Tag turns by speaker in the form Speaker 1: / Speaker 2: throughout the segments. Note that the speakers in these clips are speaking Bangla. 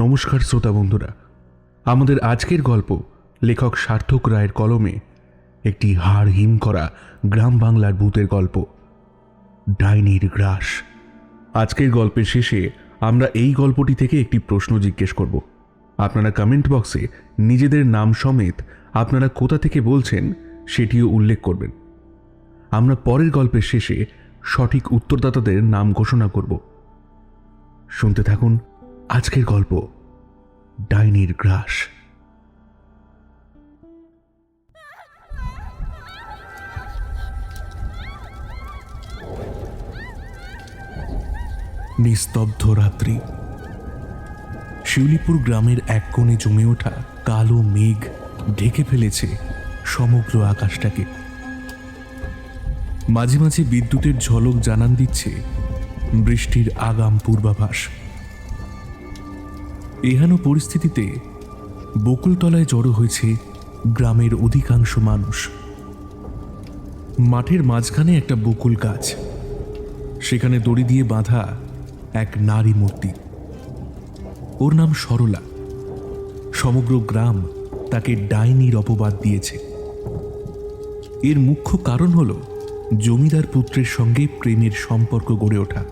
Speaker 1: নমস্কার শ্রোতা বন্ধুরা, আমাদের আজকের গল্প লেখক সার্থক রায়ের কলমে একটি হাড় হিম করা গ্রাম বাংলার ভূতের গল্প, ডাইনির গ্রাস। আজকের গল্পের শেষে আমরা এই গল্পটি থেকে একটি প্রশ্ন জিজ্ঞেস করব। আপনারা কমেন্ট বক্সে নিজেদের নাম সমেত আপনারা কোথা থেকে বলছেন সেটিও উল্লেখ করবেন। আমরা পরের গল্পের শেষে সঠিক উত্তরদাতাদের নাম ঘোষণা করব। শুনতে থাকুন আজকের গল্প, ডাইনির গ্রাস। নিস্তব্ধ রাত্রি। শিউলিপুর গ্রামের এক কোণে জমে ওঠা কালো মেঘ ঢেকে ফেলেছে সমগ্র আকাশটাকে। মাঝে মাঝে বিদ্যুতের ঝলক জানান দিচ্ছে বৃষ্টির আগাম পূর্বাভাস। এহেন পরিস্থিতিতে বকুলতলায় জড়ো হয়েছে গ্রামের অধিকাংশ মানুষ। মাঠের মাঝখানে একটা বকুল গাছ, সেখানে দড়ি দিয়ে বাঁধা এক নারী মূর্তি। ওর নাম সরলা। সমগ্র গ্রাম তাকে ডাইনির অপবাদ দিয়েছে। এর মুখ্য কারণ হল জমিদার পুত্রের সঙ্গে প্রেমের সম্পর্ক গড়ে ওঠা।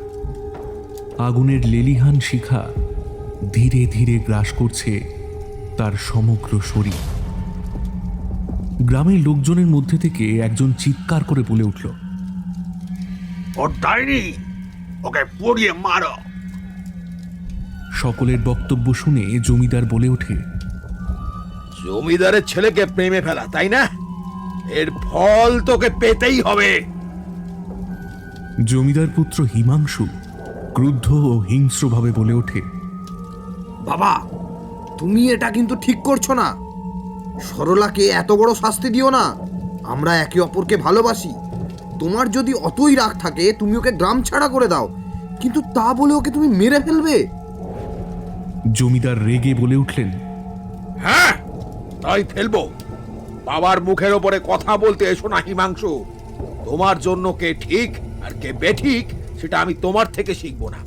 Speaker 1: আগুনের লেলিহান শিখা ধীরে ধীরে গ্রাস করছে তার সমগ্র শরীর। গ্রামের লোকজনের মধ্যে থেকে একজন চিৎকার করে বলে উঠল,
Speaker 2: ও ডাইনি, ওকে পুড়িয়ে মারো।
Speaker 1: সকলের বক্তব্য শুনে জমিদার বলে ওঠে,
Speaker 2: জমিদারের ছেলেকে প্রেমে ফেলা, তাই না? এর ফল তোকে পেতেই হবে।
Speaker 1: জমিদার পুত্র হিমাংশু ক্রুদ্ধ ও হিংস্রভাবে বলে ওঠে,
Speaker 3: বাবা, তুমি এটা কিন্তু ঠিক করছো না। সরলাকে এত বড় শাস্তি দিও না। আমরা একে অপরকে ভালোবাসি। তোমার যদি অতই রাগ থাকে তুমি ওকে গ্রাম ছাড়া করে দাও, কিন্তু তা বলে ওকে তুমি মেরে ফেলবে?
Speaker 1: জমিদার রেগে বলে উঠলেন,
Speaker 2: হ্যাঁ, তাই ফেলবো। বাবার মুখের ওপরে কথা বলতে এসো না হিমাংশু। তোমার জন্য কে ঠিক আর কে বেঠিক সেটা আমি তোমার থেকে শিখবো না।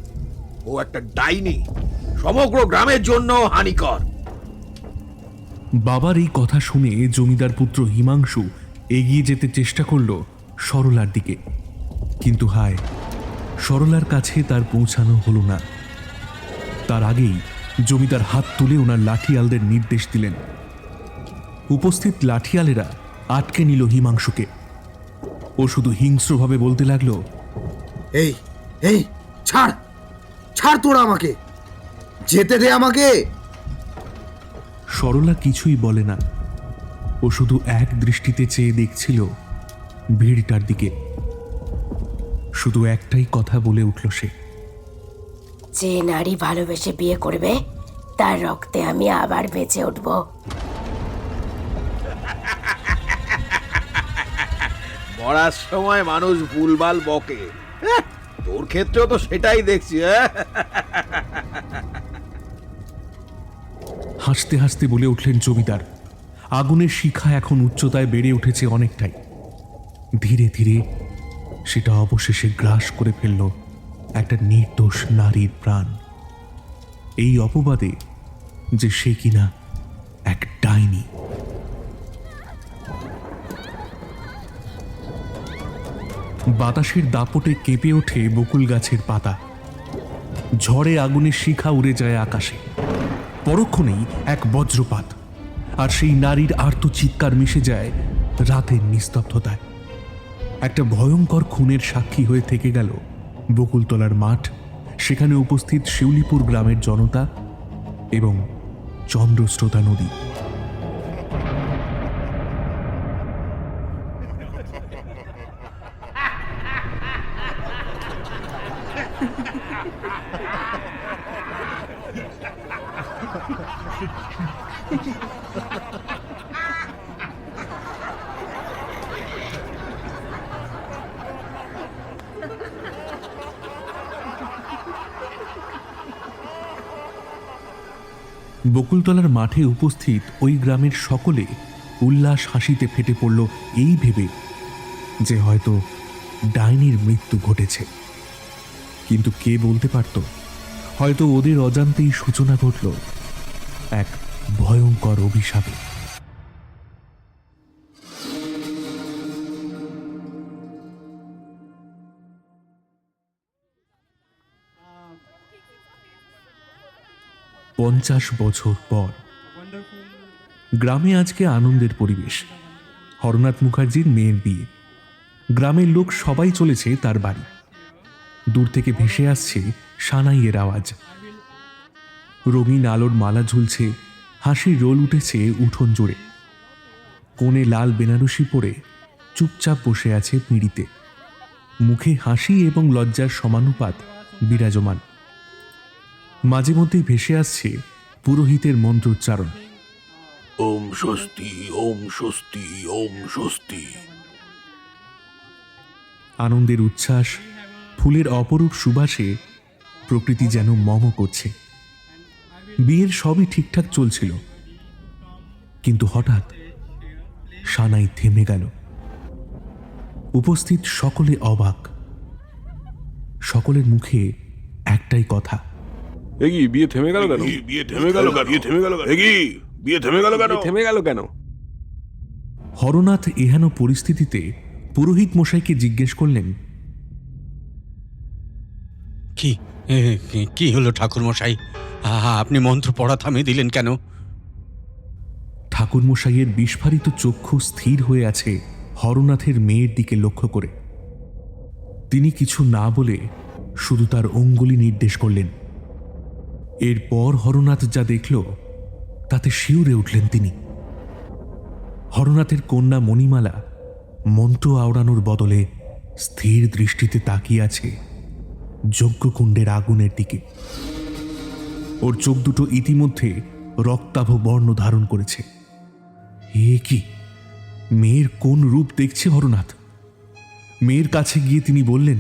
Speaker 2: ও একটা ডাইনি, সমগ্র গ্রামের জন্য হানিকর।
Speaker 1: বাবার এই কথা শুনে জমিদার পুত্র হিমাংশু এগিয়ে যেতে চেষ্টা করল সরলার দিকে, কিন্তু হায়, সরলার কাছে তার পৌঁছানো হলো না। তার আগেই জমিদার হাত তুলে ওনার লাঠিয়ালদের নির্দেশ দিলেন। উপস্থিত লাঠিয়ালেরা আটকে নিল হিমাংশুকে। ও শুধু হিংস্রভাবে বলতে লাগলো,
Speaker 3: এই এই ছাড় ছাড়, তোরা আমাকে যেতে দে আমাকে।
Speaker 1: সরলা কিছুই বলে না। ও শুধু এক দৃষ্টিতে চেয়ে দেখছিল ভিড়টার দিকে। শুধু একটাই কথা বলে উঠল সে,
Speaker 4: যে নারী ভালোবেসে বিয়ে করবে তার রক্তে আমি আবার বেঁচে উঠব।
Speaker 2: মরার সময় মানুষ ভুলভাল বকে, তোর ক্ষেত্রেও তো সেটাই দেখছি।
Speaker 1: হাসতে হাসতে বলে উঠলেন জমিদার। আগুনের শিখা এখন উচ্চতায় বেড়ে উঠেছে অনেকটাই। ধীরে ধীরে সেটা অবশেষে গ্রাস করে ফেলল একটা নির্দোষ নারীর প্রাণ, এই অপবাদে যে সে কিনা এক ডাইনি। বাতাসের দাপটে কেঁপে ওঠে বকুল গাছের পাতা। ঝড়ে আগুনের শিখা উড়ে যায় আকাশে। পরক্ষণেই এক বজ্রপাত, আর সেই নারীর আর্ত চিৎকার মিশে যায় রাতের নিস্তব্ধতায়। একটা ভয়ঙ্কর খুনের সাক্ষী হয়ে থেকে গেল বকুলতলার মাঠ, সেখানে উপস্থিত শিউলিপুর গ্রামের জনতা এবং চন্দ্রস্রোতা নদী। বকুলতলার মাঠে উপস্থিত ওই গ্রামের সকলে উল্লাস হাসিতে ফেটে পড়ল এই ভেবে যে হয়তো ডাইনির মৃত্যু ঘটেছে। কিন্তু কে বলতে পারত হয়তো ওদের অজান্তেই সূচনা ঘটল এক ভয়ঙ্কর অভিশাপে। পঞ্চাশ বছর পর গ্রামে আজকে আনন্দের পরিবেশ। হরনাথ মুখার্জির মেয়ের বিয়ে। গ্রামের লোক সবাই চলেছে তার বাড়ি। দূর থেকে ভেসে আসছে সানাইয়ের আওয়াজ। রঙিন আলোর মালা ঝুলছে, হাসির রোল উঠেছে উঠোন জুড়ে। কোণে লাল বেনারসি পরে চুপচাপ বসে আছে পিঁড়িতে। মুখে হাসি এবং লজ্জার সমানুপাত বিরাজমান। মাঝে মধ্যেই ভেসে আসছে পুরোহিতের মন্ত্রোচ্চারণ।
Speaker 2: ওম স্বস্তি, ওম স্বস্তি, ওম স্বস্তি।
Speaker 1: আনন্দের উচ্ছ্বাস, ফুলের অপরূপ সুবাসে প্রকৃতি যেন মম করছে। বিয়ের সবই ঠিকঠাক চলছিল, কিন্তু হঠাৎ সানাই থেমে গেল। উপস্থিত সকলে অবাক। সকলের মুখে একটাই কথা,
Speaker 5: এগি বিয়ে থেমে গেল কেন?
Speaker 2: বিয়ে থেমে গেল কেন? বিয়ে থেমে গেল কেন? বিয়ে থেমে গেল কেন?
Speaker 5: থেমে গেল কেন?
Speaker 1: হরনাথ এহেন পরিস্থিতিতে পুরোহিত মশাইকে জিজ্ঞেস করলেন,
Speaker 6: কি কি হলো ঠাকুর মশাই? আপনি মন্ত্র পড়া থামিয়ে দিলেন কেন?
Speaker 1: ঠাকুর মশাইয়ের বিস্ফারিত চক্ষু স্থির হয়ে আছে হরনাথের মেয়ের দিকে লক্ষ্য করে। তিনি কিছু না বলে শুধু তার অঙ্গুলি নির্দেশ করলেন। এরপর হরনাথ যা দেখল তাতে শিউরে উঠলেন তিনি। হরনাথের কন্যা মণিমালা মন্ত্র আওড়ানোর বদলে স্থির দৃষ্টিতে তাকিয়ে আছে যজ্ঞকুণ্ডের আগুনের দিকে। ওর চোখ দুটো ইতিমধ্যে রক্তাভ বর্ণ ধারণ করেছে। এ কি, মেয়ের কোন রূপ দেখছে হরনাথ? মেয়ের কাছে গিয়ে তিনি বললেন,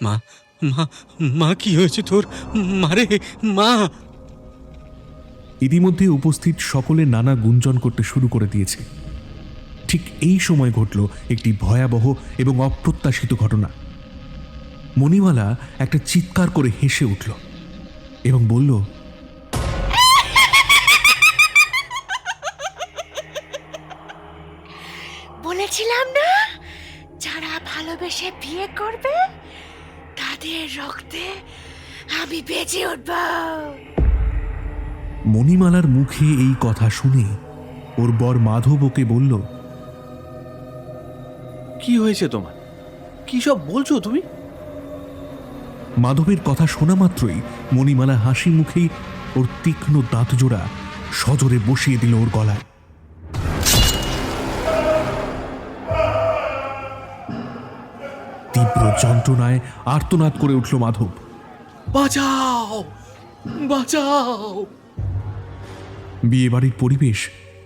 Speaker 6: মা মা মা কি হয়েছে তোর? মারে মা!
Speaker 1: ইতিমধ্যে উপস্থিত সকলে নানা গুঞ্জন করতে শুরু করে দিয়েছে। ঠিক এই সময় ঘটল একটি ভয়াবহ এবং অপ্রত্যাশিত ঘটনা। মণিমালা একটা চিৎকার করে হেসে উঠল এবং বলল,
Speaker 4: বলেছিলাম না, যারা ভালোবেসে বিয়ে করবে তাদের রক্তে আমি বেঁচে উঠব।
Speaker 1: মণিমালার মুখে এই কথা শুনে ওর বর মাধব ওকে বলল,
Speaker 5: কি হয়েছে তোমার? কি সব বলছো তুমি?
Speaker 1: মাধবের কথা শোনা মাত্রই মণিমালা হাসি মুখেই ওর তীক্ষ্ণ দাঁতজোড়া সজোরে বসিয়ে দিল ওর গলায়। তীব্র যন্ত্রণায় আর্তনাদ করে উঠল মাধব।
Speaker 5: বাঁচাও, বাঁচাও!
Speaker 1: বিয়েবাড়ির পরিবেশ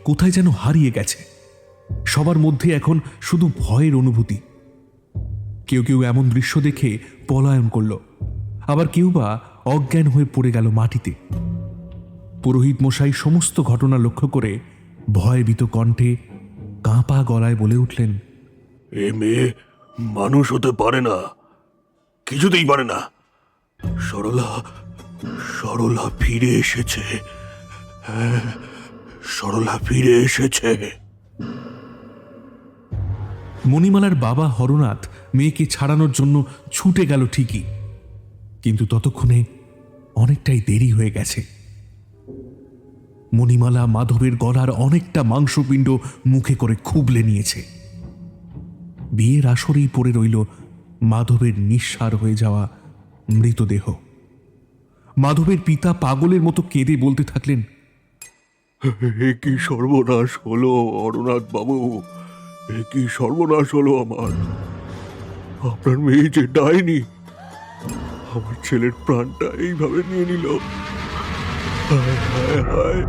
Speaker 1: কোথায় যেন হারিয়ে গেছে। সবার মধ্যে এখন শুধু ভয়ের অনুভূতি। কেউ কেউ এমন দৃশ্য দেখে পলায়ন করল, আবার কেউ বা অজ্ঞান হয়ে পড়ে গেল মাটিতে। পুরোহিত মশাই সমস্ত ঘটনা লক্ষ্য করে ভয়ভীত কণ্ঠে কাঁপা গলায় বলে উঠলেন,
Speaker 2: এ মেয়ে মানুষ হতে পারে না, কিছুতেই পারে না। সরলা, সরলা ফিরে এসেছে। হ্যাঁ, সরলা ফিরে এসেছে।
Speaker 1: মণিমালার বাবা হরনাথ মেয়েকে ছাড়ানোর জন্য ছুটে গেল ঠিকই, কিন্তু ততক্ষণে অনেকটাই দেরি হয়ে গেছে। মণিমালা মাধবের গলার অনেকটা মাংসপিণ্ড মুখে করে খুবলে নিয়েছে। বিয়ের আসরেই পড়ে রইল মাধবের নিঃসার হয়ে যাওয়া মৃতদেহ। মাধবের পিতা পাগলের মতো কেঁদে বলতে থাকলেন,
Speaker 2: এ কি সর্বনাশ হলো অরনাথ বাবু, এ কি সর্বনাশ হলো আমার। আপনার মেয়ে যে ডাইনি, আমার ছেলের প্রাণটা এইভাবে নিয়ে নিল। হায় হায় হায়,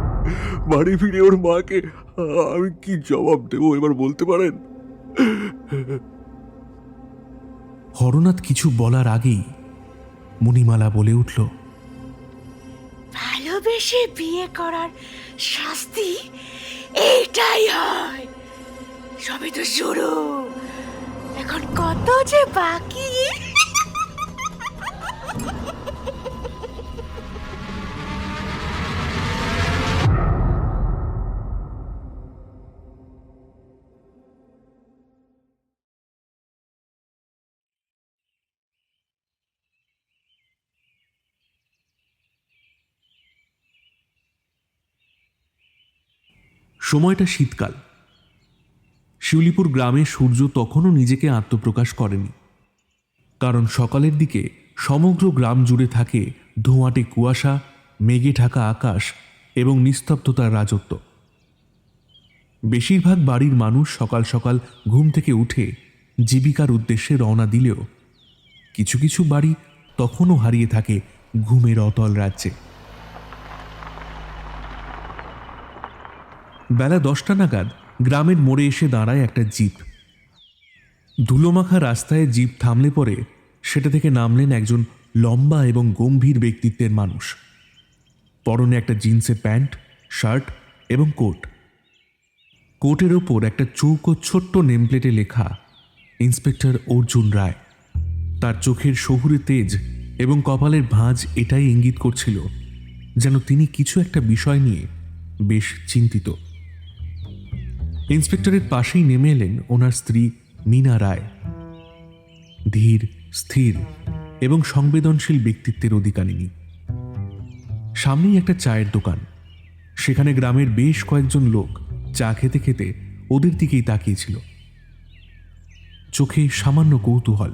Speaker 2: বাড়ি ফিরে ওর মাকে আমি কি জবাব দেবো এবার বলতে পারেন?
Speaker 1: হরনাথ কিছু বলার আগেই মণিমালা বলে উঠল,
Speaker 4: ভালোবেসে বিয়ে করার শাস্তি এইটাই হয়। সবে তো শুরু, এখন কত যে বাকি।
Speaker 1: সময়টা শীতকাল। শিউলিপুর গ্রামে সূর্য তখনও নিজেকে আত্মপ্রকাশ করেনি, কারণ সকালের দিকে সমগ্র গ্রাম জুড়ে থাকে ধোঁয়াটে কুয়াশা, মেঘে ঢাকা আকাশ এবং নিস্তব্ধতার রাজত্ব। বেশিরভাগ বাড়ির মানুষ সকাল সকাল ঘুম থেকে উঠে জীবিকার উদ্দেশ্যে রওনা দিলেও কিছু কিছু বাড়ি তখনও হারিয়ে থাকে ঘুমের অতল রাজ্যে। বেলা 10টা নাগাদ গ্রামের মোড়ে এসে দাঁড়ায় একটা জিপ। ধুলোমাখা রাস্তায় জিপ থামলে পরে সেটা থেকে নামলেন একজন লম্বা এবং গম্ভীর ব্যক্তিত্বের মানুষ। পরনে একটা জিন্সের প্যান্ট, শার্ট এবং কোট। কোটের ওপর একটা চৌকো ছোট্ট নেমপ্লেটে লেখা ইন্সপেক্টর অর্জুন রায়। তার চোখের শহুরে তেজ এবং কপালের ভাঁজ এটাই ইঙ্গিত করছিল যেন তিনি কিছু একটা বিষয় নিয়ে বেশ চিন্তিত। ইন্সপেক্টরের পাশেই নেমে এলেন ওনার স্ত্রী মীনা রায়। ধীর, স্থির এবং সংবেদনশীল ব্যক্তিত্বের অধিকারিণী। সামনেই একটা চায়ের দোকান। সেখানে গ্রামের বেশ কয়েকজন লোক চা খেতে খেতে ওদের দিকেই তাকিয়েছিল, চোখে সামান্য কৌতূহল।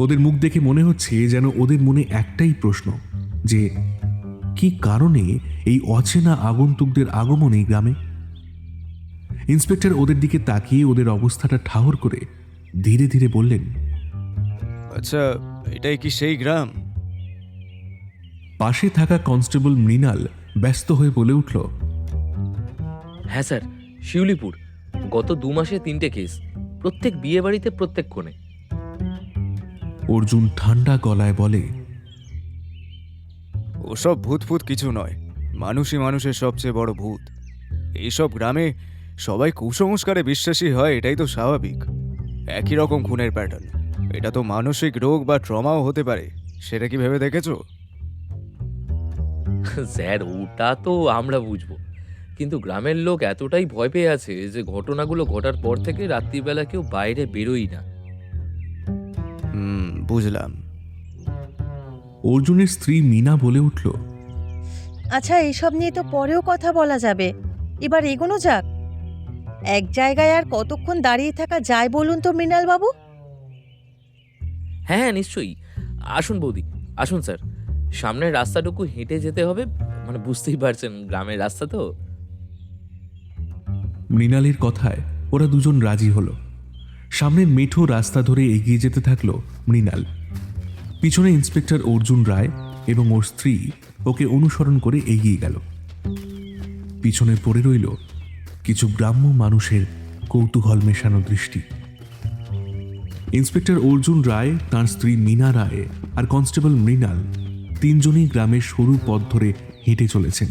Speaker 1: ওদের মুখ দেখে মনে হচ্ছে যেন ওদের মনে একটাই প্রশ্ন, যে কি কারণে এই অচেনা আগন্তুকদের আগমন এই গ্রামে। ইন্সপেক্টর ওদের দিকে তাকিয়ে ওদের অবস্থাটা ঠাহর করে ধীরে ধীরে বললেন,
Speaker 7: আচ্ছা, এটাই কি সেই গ্রাম?
Speaker 1: পাশে থাকা কনস্টেবল মৃণাল ব্যস্ত হয়ে বলে উঠল,
Speaker 8: হ্যাঁ স্যার, শিউলিপুর। গত 2 মাসে 3টে কেস, প্রত্যেক বিয়ে বাড়িতে, প্রত্যেক কোণে।
Speaker 1: অর্জুন ঠান্ডা গলায় বলে,
Speaker 7: ওসব ভূত ফুত কিছু নয়, মানুষই মানুষের সবচেয়ে বড় ভূত। এইসব গ্রামে সবাই কুসংস্কারে বিশ্বাসী হয়, এটাই তো স্বাভাবিক। একই রকম খুনের প্যাটার্ন। এটা তো মানসিক রোগ বা ট্রমাও হতে পারে, সেটা কি ভেবে দেখেছো?
Speaker 8: স্যার, ওটা তো আমরা বুঝবো, কিন্তু গ্রামের লোক এতটাই ভয় পেয়ে আছে যে ঘটনাগুলো ঘটার পর থেকে রাত্রিবেলা কেউ বাইরে বেরোই না।
Speaker 7: বুঝলাম।
Speaker 1: অর্জুনের স্ত্রী মীনা বলে উঠল,
Speaker 9: আচ্ছা, এইসব নিয়ে তো পরেও কথা বলা যাবে, এবার এগোনো যাক। এক জায়গায় আর কতক্ষণ দাঁড়িয়ে থাকা যায় বলুন তো মৃণাল বাবু?
Speaker 8: হ্যাঁ হ্যাঁ, নিশ্চয়ই। আসুন বৌদি, আসুন স্যার। সামনের রাস্তাটুকু হেঁটে যেতে হবে, মানে বুঝতেই পারছেন গ্রামের রাস্তা তো।
Speaker 1: মৃণালের কথায় ওরা দুজন রাজি হলো। সামনের মেঠো রাস্তা ধরে এগিয়ে যেতে থাকলো মৃণাল। পিছনে ইন্সপেক্টর অর্জুন রায় এবং ওর স্ত্রী ওকে অনুসরণ করে এগিয়ে গেল। পিছনে পড়ে রইল কিছু গ্রাম্য মানুষের কৌতূহল মেশানো দৃষ্টি। ইন্সপেক্টর অর্জুন রায়, তাঁর স্ত্রী মীনা রায় আর কনস্টেবল মৃণাল তিনজনই গ্রামের সরু পথ ধরে হেঁটে চলেছেন।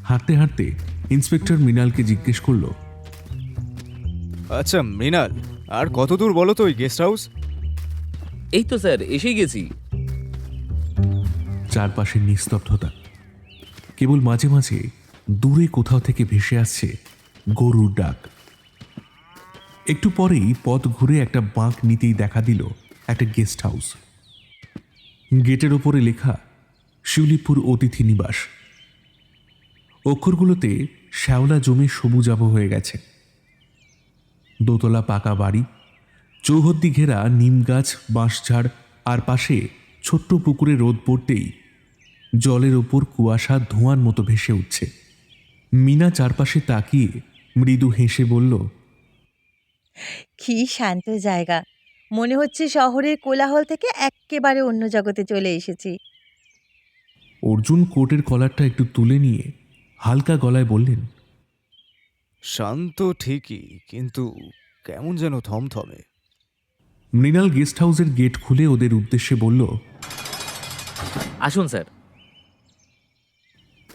Speaker 1: হাঁটতে হাঁটতে ইন্সপেক্টর মৃণালকে জিজ্ঞেস করল,
Speaker 7: আচ্ছা মৃণাল, আর কত দূর বলো তো ওই গেস্ট হাউস?
Speaker 8: এই তো স্যার, এসেই গেছি।
Speaker 1: চারপাশে নিস্তব্ধতা। কেবল মাঝে মাঝে দূরে কোথাও থেকে ভেসে আসছে গরুর ডাক। একটু পরেই পথ ঘুরে একটা বাঁক নিতেই দেখা দিল একটা গেস্ট হাউস। গেটের ওপরে লেখা শিউলিপুর অতিথি নিবাস। অক্ষরগুলোতে শ্যাওলা জমে সবুজাভ হয়ে গেছে। দোতলা পাকা বাড়ি, চৌহদ্দি ঘেরা নিম গাছ, বাঁশঝাড় আর পাশে ছোট্ট পুকুরে রোদ পড়তেই জলের ওপর কুয়াশা ধোঁয়ার মতো ভেসে উঠছে। মীনা চারপাশে তাকিয়ে মৃদু হেসে বলল,
Speaker 9: কি শান্ত জায়গা, মনে হচ্ছে শহরের কোলাহল থেকে এক্কেবারে অন্য জগতে চলে এসেছি।
Speaker 1: অর্জুন কোটের কলারটা একটু তুলে নিয়ে হালকা গলায় বললেন,
Speaker 7: শান্ত ঠিকই, কিন্তু কেমন যেন থমথমে।
Speaker 1: মৃণাল গেস্ট হাউসের গেট খুলে ওদের উদ্দেশ্যে বলল,
Speaker 8: আসুন স্যার।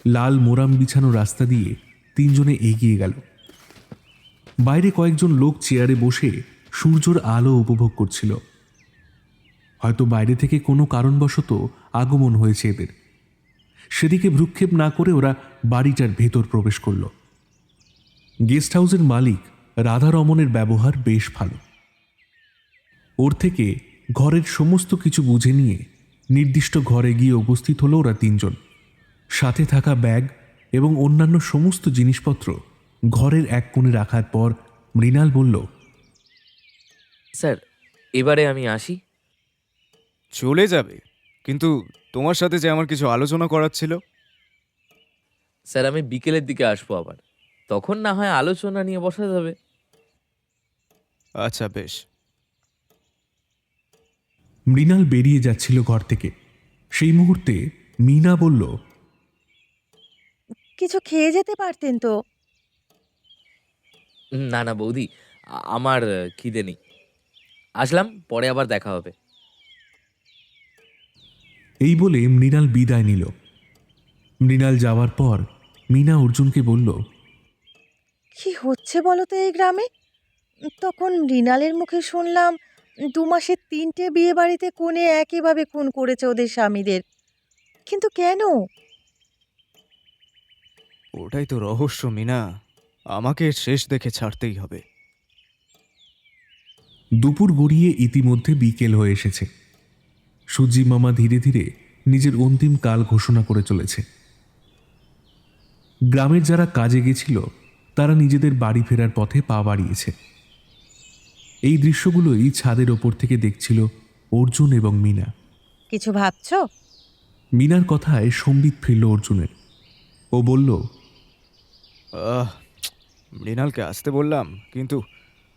Speaker 1: লাল মোরাম বিছানো রাস্তা দিয়ে তিনজনে এগিয়ে গেল। বাইরে কয়েকজন লোক চেয়ারে বসে সূর্যের আলো উপভোগ করছিল। হয়তো বাইরে থেকে কোনো কারণবশত আগমন হয়েছে এদের। সেদিকে ভ্রুক্ষেপ না করে ওরা বাড়িটার ভেতর প্রবেশ করল। গেস্ট হাউসের মালিক রাধারমণের ব্যবহার বেশ ভালো। ওর থেকে ঘরের সমস্ত কিছু বুঝে নিয়ে নির্দিষ্ট ঘরে গিয়ে উপস্থিত হলো ওরা তিনজন। সাথে থাকা ব্যাগ এবং অন্যান্য সমস্ত জিনিসপত্র ঘরের এক কোণে রাখার পর মৃণাল বলল,
Speaker 8: স্যার এবারে আমি আসি।
Speaker 7: চলে যাবে? কিন্তু তোমার সাথে যে আমার কিছু আলোচনা করার ছিল।
Speaker 8: স্যার আমি বিকেলের দিকে আসবো আবার, তখন না হয় আলোচনা নিয়ে বসা যাবে।
Speaker 7: আচ্ছা বেশ।
Speaker 1: মৃণাল বেরিয়ে যাচ্ছিল ঘর থেকে। সেই মুহূর্তে মিনা বলল,
Speaker 9: কিছু খেয়ে যেতে পারতেন তো।
Speaker 8: না না বৌদি, আমার খিদে নেই। আসলাম, পরে আবার দেখা হবে।
Speaker 1: এই বলে মৃণাল বিদায় নিল। মৃণাল যাওয়ার পর মিনা অর্জুনকে বলল,
Speaker 9: কি হচ্ছে বলো তো এই গ্রামে? তখন মৃণালের মুখে শুনলাম 2 মাসে 3টে বিয়ে বাড়িতে কনে একইভাবে খুন করেছে ওদের স্বামীদের। কিন্তু কেন?
Speaker 7: ওটাই তো রহস্য মিনা, আমাকে শেষ দেখে ছাড়তেই হবে।
Speaker 1: দুপুর গড়িয়ে ইতিমধ্যে বিকেল হয়ে এসেছে। সুজি মামা ধীরে ধীরে নিজের অন্তিম কাল ঘোষণা করে চলেছে। গ্রামের যারা কাজে গেছিল তারা নিজেদের বাড়ি ফেরার পথে পা বাড়িয়েছে। এই দৃশ্যগুলোই ছাদের ওপর থেকে দেখছিল অর্জুন এবং মিনা।
Speaker 9: কিছু ভাবছো?
Speaker 1: মিনার কথায় সম্বিত ফিরল অর্জুনের। ও বলল,
Speaker 7: মৃণালকে আসতে বললাম, কিন্তু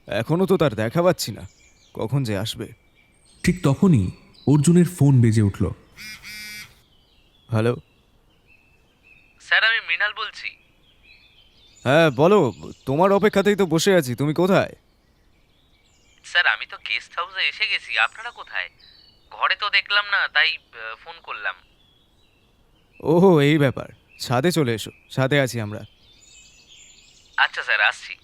Speaker 7: এখনো তো তার দেখা পাচ্ছি না, কখন যে আসবে।
Speaker 1: ঠিক তখনই অর্জুনের ফোন বেজে উঠল।
Speaker 7: হ্যালো।
Speaker 8: স্যার আমি মৃণাল বলছি।
Speaker 7: হ্যাঁ বলো, তোমার অপেক্ষাতেই তো বসে আছি, তুমি কোথায়?
Speaker 8: স্যার আমি তো গেস্ট হাউসে এসে গেছি, আপনারা কোথায়? ঘরে তো দেখলাম না, তাই ফোন করলাম।
Speaker 7: ওহো এই ব্যাপার, ছাদে চলে এসো, ছাদে আছি আমরা।
Speaker 8: আচ্ছা স্যার আসছি।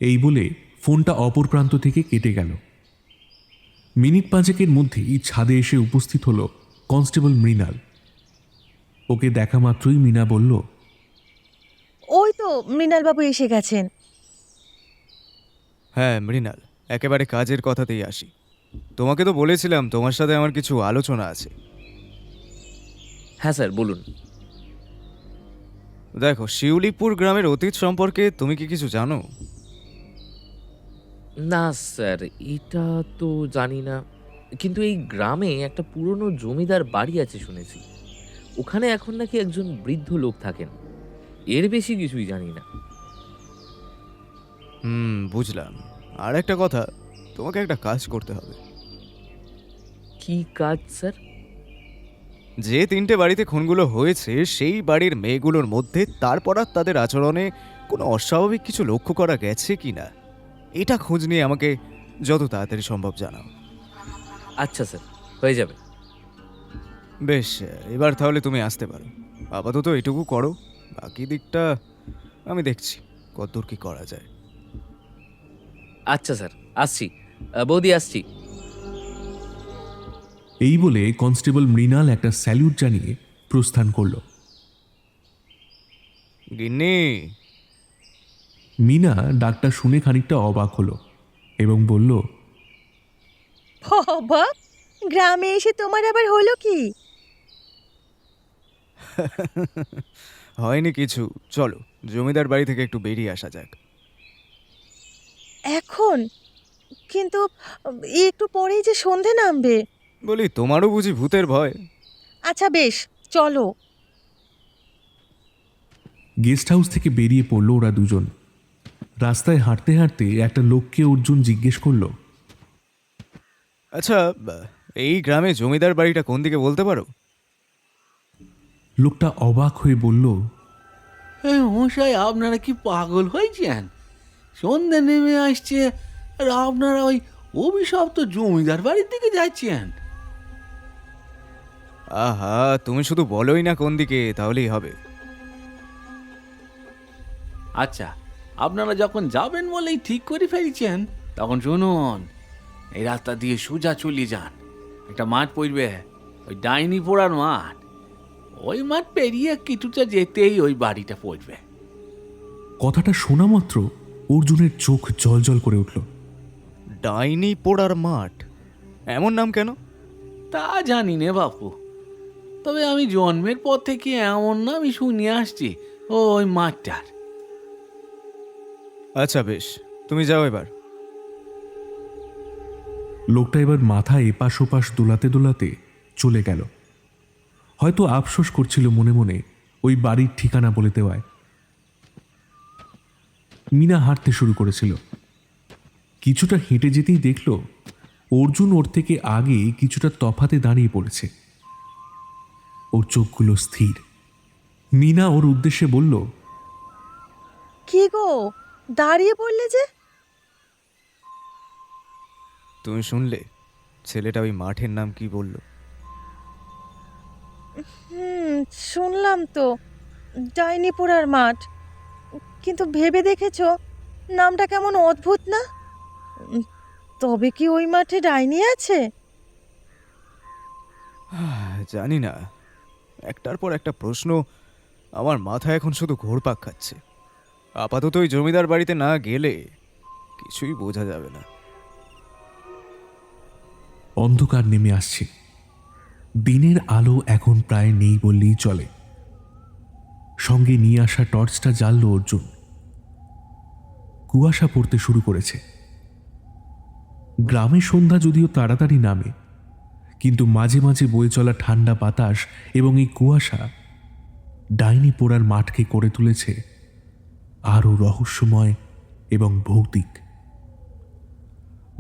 Speaker 1: এই বলে ফোনটা অপর প্রান্ত থেকে কেটে গেল। মিনিট 5 মধ্যেই ছাদে এসে উপস্থিত হলো কনস্টেবল মৃণাল। ওকে দেখা মাত্রই মিনা বলল,
Speaker 9: ওই তো মৃণালবাবু এসে গেছেন।
Speaker 7: হ্যাঁ মৃণাল, একেবারে কাজের কথাতেই আসি। তোমাকে তো বলেছিলাম তোমার সাথে আমার কিছু আলোচনা আছে।
Speaker 8: হ্যাঁ স্যার বলুন।
Speaker 7: দেখো, শিউলিপুর গ্রামের অতীত সম্পর্কে তুমি কি কিছু জানো?
Speaker 8: না স্যার, এটা তো জানি না, কিন্তু এই গ্রামে একটা পুরনো জমিদার বাড়ি আছে শুনেছি। ওখানে এখন নাকি একজন বৃদ্ধ লোক থাকেন। এর বেশি কিছুই জানি না।
Speaker 7: বুঝলাম। আর একটা কথা, তোমাকে একটা কাজ করতে হবে।
Speaker 8: কি কাজ স্যার?
Speaker 7: যে 3টে বাড়িতে খুনগুলো হয়েছে সেই বাড়ির মেয়েগুলোর মধ্যে তারপর আর তাদের আচরণে কোনো অস্বাভাবিক কিছু লক্ষ্য করা গেছে কিনা, এটা খোঁজ নিয়ে আমাকে যত তাড়াতাড়ি সম্ভব জানাও।
Speaker 8: আচ্ছা স্যার, হয়ে যাবে।
Speaker 7: বেশ, এবার তাহলে তুমি আসতে পারো। আপাতত এটুকু করো, বাকি দিকটা আমি দেখছি কতদূর কি করা যায়।
Speaker 8: আচ্ছা স্যার, আসছি। বৌদি আসছি।
Speaker 1: এই বলে কনস্টেবল মৃণাল একটা স্যালিউট জানিয়ে প্রস্থান করল।
Speaker 7: গিন্নি।
Speaker 1: মিনা ডাকটা শুনে খানিকটা অবাক হলো এবং বলল,
Speaker 9: বাবা, গ্রামে এসে তোমার আবার হলো কি?
Speaker 7: হয়নি কিছু, চলো জমিদার বাড়ি থেকে একটু বেরিয়ে আসা যাক।
Speaker 9: এখন? কিন্তু একটু পরেই যে সন্ধে নামবে।
Speaker 7: বলি, তোমারও বুঝি ভূতের ভয়?
Speaker 9: আচ্ছা বেশ, চলো।
Speaker 1: গেস্ট হাউস থেকে বেরিয়ে পড়ল ওরা দুজন। রাস্তায় হাঁটতে হাঁটতে একটা লোককে অর্জুন জিজ্ঞেস করল,
Speaker 7: আচ্ছা, এই গ্রামে জমিদার বাড়িটা কোন দিকে বলতে পারো?
Speaker 1: লোকটা অবাক হয়ে বলল,
Speaker 10: মশাই, আপনারা কি পাগল হয়েছেন? সন্ধে নেমে আসছে আর আপনারা ওই অভিশপ্ত জমিদার বাড়ির দিকে যাচ্ছেন?
Speaker 7: আহা, তুমি শুধু বলোই না কোন দিকে, তাহলেই হবে।
Speaker 10: আচ্ছা, আপনারা যখন যাবেন বলেই ঠিক করে ফেলছেন, তখন শুনুন, এই রাস্তা দিয়ে সোজা চলে যান। একটা মাঠ পড়বে, ওই ডাইনি পোড়ার মাঠ। ওই মাঠ পেরিয়ে কিছুটা যেতেই ওই বাড়িটা পড়বে।
Speaker 1: কথাটা শোনা মাত্র অর্জুনের চোখ জলজল করে উঠল।
Speaker 7: ডাইনি পোড়ার মাঠ, এমন নাম কেন?
Speaker 10: তা জানি নে বাপু, তবে আমি জন্মের পর থেকে এমন নামই শুনিয়ে আসছি, ওই মাঠটার।
Speaker 7: আচ্ছা বেশ, তুমি যাও এবার।
Speaker 1: লোকটা এবার মাথা এপাশ ওপাশ দোলাতে দোলাতে চলে গেল। হয়তো আফসোস করছিল মনে মনে ওই বাড়ির ঠিকানা বলে দেওয়ায়। মিনা হাঁটতে শুরু করেছিল। কিছুটা হেঁটে যেতেই দেখল অর্জুন ওর থেকে আগে কিছুটা তফাতে দাঁড়িয়ে পড়েছে। ওর চোখগুলো স্থির। মিনা ওর উদ্দেশ্যে বলল,
Speaker 9: কি গো, দাঁড়িয়ে পড়লে যে?
Speaker 7: তুমি শুনলে ছেলেটা ওই মাঠের নাম কি বলল?
Speaker 9: শুনলাম তো, ডাইনিপুরার মাঠ। কিন্তু ভেবে দেখেছো নামটা কেমন অদ্ভুত না? তবে কি ওই মাঠে ডাইনি আছে?
Speaker 7: জানি না, একটার পর একটা প্রশ্ন আমার মাথায় এখন শুধু ঘোরপাক খাচ্ছে। আপাতত ওই জমিদার বাড়িতে না গেলে কিছুই বোঝা যাবে না।
Speaker 1: অন্ধকার নেমে আসছে। দিনের আলো এখন প্রায় নেই বললেই চলে। সঙ্গে নিয়ে আসা টর্চটা জ্বালল অর্জুন। কুয়াশা পড়তে শুরু করেছে। গ্রামে সন্ধ্যা যদিও তাড়াতাড়ি নামে, কিন্তু মাঝে মাঝে বয়ে চলা ঠান্ডা বাতাস এবং এই কুয়াশা ডাইনি পোড়ার মাঠকে করে তুলেছে আরও রহস্যময় এবং ভৌতিক।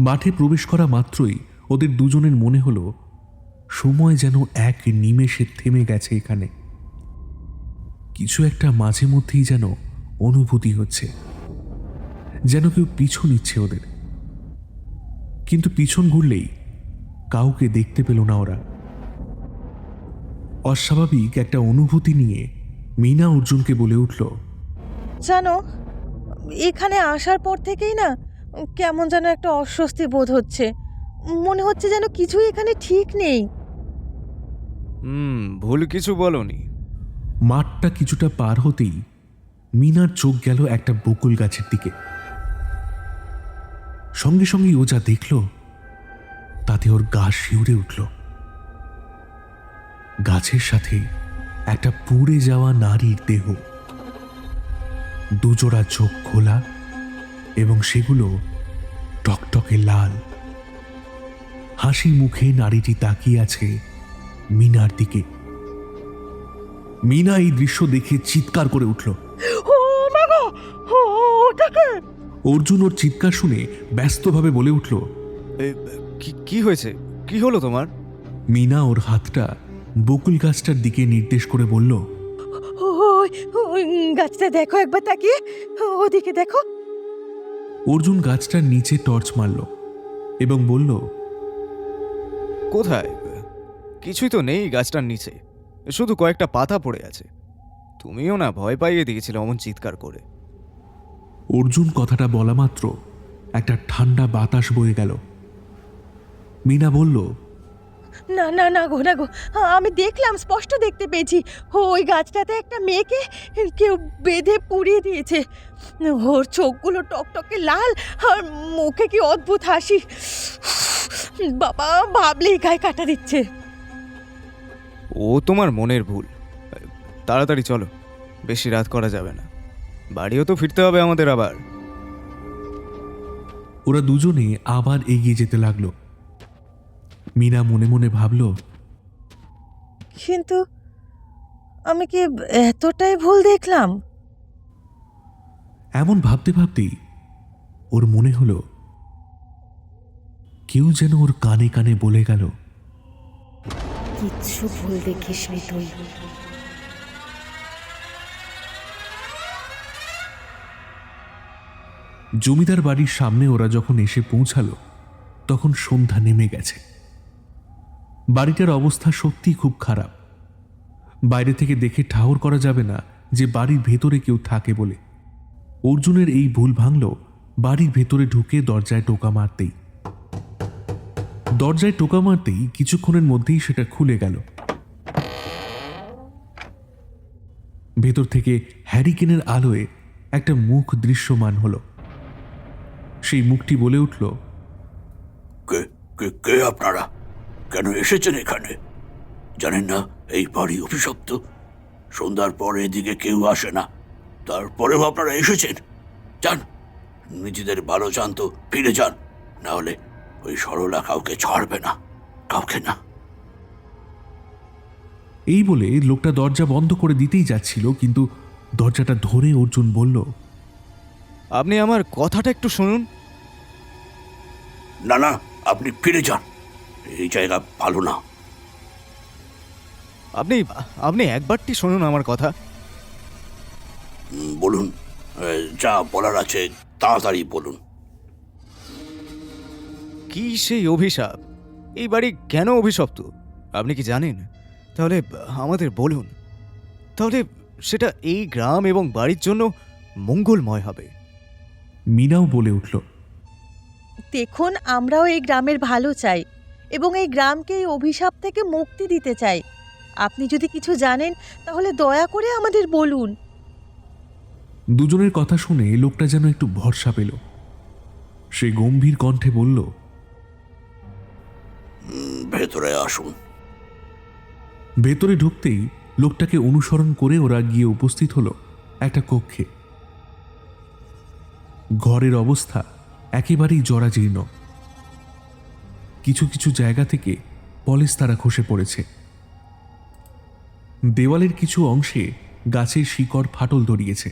Speaker 1: মাঠে প্রবেশ করা মাত্রই ওদের দুজনের মনে হলো সময় যেন এক নিমেষে থেমে গেছে এখানে। কিছু একটা মাঝে মধ্যেই যেন অনুভূতি হচ্ছে, যেন কেউ পিছু নিচ্ছে ওদের। কিন্তু পিছন ঘুরলেই কাউকে দেখতে পেল না ওরা। অস্বাভাবিক একটা অনুভূতি নিয়ে মিনা অর্জুনকে বলে উঠল,
Speaker 9: জানো, এখানে আসার পর থেকেই না কেমন যেন একটা অস্বস্তি বোধ হচ্ছে। মনে হচ্ছে যেন কিছুই এখানে ঠিক নেই।
Speaker 7: ভুল কিছু বলনি।
Speaker 1: মাঠটা কিছুটা পার হতেই মিনার চোখ গেল একটা বকুল গাছের দিকে। সঙ্গে সঙ্গে ও যা দেখল তাতে ওর গা শিউরে উঠল। গাছের সাথে একটা পুড়ে যাওয়া নারীর দেহ, দুজোড়া চোখ খোলা এবং সেগুলো টকটকে লাল। হাসি মুখে নারীটি তাকিয়ে আছে মিনার দিকে। মিনা এই দৃশ্য দেখে চিৎকার করে উঠল। অর্জুন ওর চিৎকার শুনে ব্যস্তভাবে বলে উঠল,
Speaker 7: কি হয়েছে? কি হলো তোমার?
Speaker 1: মিনা ওর হাতটা বকুল গাছটার দিকে নির্দেশ করে বলল,
Speaker 9: ওই গাছটা দেখো, একবার তাকিয়ে ওদিকে দেখো।
Speaker 1: অর্জুন গাছটার নিচে টর্চ মারল এবং বলল,
Speaker 7: কোথায়? কিছুই তো নেই গাছটার নিচে, শুধু কয়েকটা পাতা পড়ে আছে। তুমিও না ভয় পাইয়ে দিয়েছিলে অমন চিৎকার করে।
Speaker 1: অর্জুন কথাটা বলা মাত্র একটা ঠান্ডা বাতাস বয়ে গেল। মিনা বলল,
Speaker 9: না না না গো, না গো, আমি দেখলাম, স্পষ্ট দেখতে পেয়েছি। ওই গাছটাতে একটা মেয়েকে কেউ বেঁধে পুড়িয়ে দিয়েছে। ওর চোখগুলো টকটকে লাল আর মুখে কি অদ্ভুত হাসি। বাবা, ভাবলেই গায়ে কাটা দিচ্ছে।
Speaker 7: ও তোমার মনের ভুল। তাড়াতাড়ি চলো, বেশি রাত করা যাবে না। বাড়িও তো ফিরতে হবে আমাদের আবার।
Speaker 1: ওরা দুজনে আবার এগিয়ে যেতে লাগলো। মিনা মনে মনে ভাবল,
Speaker 9: কিন্তু আমি কি এতটাই ভুল দেখলাম?
Speaker 1: এমন ভাবতে ভাবতেই ওর মনে হলো কেউ যেন ওর কানে কানে বলে গেল,
Speaker 4: কিচ্ছু ভুল দেখিস নি তুই।
Speaker 1: জমিদার বাড়ির সামনে ওরা যখন এসে পৌঁছালো তখন সন্ধ্যা নেমে গেছে। বাড়িটার অবস্থা সত্যিই খুব খারাপ। বাইরে থেকে দেখে ঠাহর করা যাবে না যে বাড়ির ভেতরে কেউ থাকে বলে। অর্জুনের এই ভুল ভাঙল বাড়ির ভেতরে ঢুকে দরজায় টোকা মারতেই। দরজায় টোকা মারতেই কিছুক্ষণের মধ্যেই সেটা খুলে গেল। ভেতর থেকে হ্যারিকেনের আলোয় একটা মুখ দৃশ্যমান হলো। সেই মুখটি বলে উঠল,
Speaker 2: কে কে কে আপনারা? কেন এসেছেন এখানে?
Speaker 11: জানেন না এই বাড়ি অভিশপ্ত? সন্ধ্যার পর এদিকে কেউ আসে না, তারপরেও আপনারা এসেছেন। যান, নিজেদের ভালো চান তো ফিরে যান, না হলে ওই সরলা কাউকে ছাড়বে না, কাউকে না।
Speaker 1: এই বলে লোকটা দরজা বন্ধ করে দিতেই যাচ্ছিল, কিন্তু দরজাটা ধরে অর্জুন বলল,
Speaker 7: আপনি আমার কথাটা একটু শুনুন।
Speaker 11: না না, আপনি ফিরে যান, এই জায়গা ভালো না।
Speaker 7: আপনি আপনি একবারটি শুনুন আমার কথা।
Speaker 11: বলুন, যা বলার আছে তাড়াতাড়ি বলুন।
Speaker 7: কি সেই অভিশাপ? এই বাড়ি কেন অভিশপ্ত আপনি কি জানেন? তাহলে আমাদের বলুন, তাহলে সেটা এই গ্রাম এবং বাড়ির জন্য মঙ্গলময় হবে।
Speaker 1: মিনাও বলে উঠল,
Speaker 9: দেখুন, আমরাও এই গ্রামের ভালো চাই এবং এই গ্রামকে এই অভিশাপ থেকে মুক্তি দিতে চাই। আপনি যদি কিছু জানেন তাহলে দয়া করে আমাদের বলুন।
Speaker 1: দুজনের কথা শুনে লোকটা যেন একটু ভরসা পেল। সে গম্ভীর কণ্ঠে বলল,
Speaker 11: ভেতরে আসুন।
Speaker 1: ভেতরে ঢুকতেই লোকটাকে অনুসরণ করে ওরা গিয়ে উপস্থিত হলো একটা কক্ষে। ঘরের অবস্থা একেবারেই জরাজীর্ণ। কিছু কিছু জায়গা থেকে পলেস্তারা খসে পড়েছে। দেওয়ালের কিছু অংশে গাছের শিকড় ফাটল ধরিয়েছে।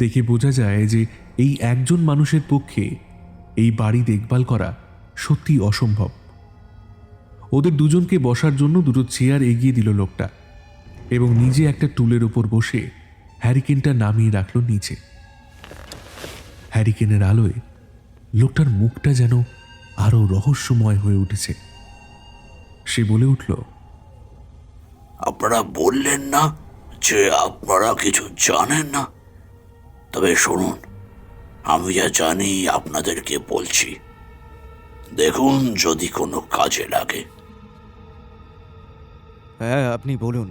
Speaker 1: দেখে বোঝা যায় যে এই একজন মানুষের পক্ষে এই বাড়ি দেখভাল করা সত্যি অসম্ভব। ওদের দুজনকে বসার জন্য দুটো চেয়ার এগিয়ে দিল লোকটা এবং নিজে একটা টুলের উপর বসে হ্যারিকেনটা নামিয়ে রাখল নিচে। হ্যারিকেনের আলোয় লোকটার মুখটা যেন আরো রহস্যময় হয়ে উঠেছে। সে বলে উঠল,
Speaker 11: আপনারা বললেন না যে আপনারা কিছু জানেন না? তবে শুনুন, আমি যা জানি আপনাদেরকে বলছি, দেখুন যদি কোনো কাজে লাগে।
Speaker 7: হ্যাঁ, আপনি বলুন।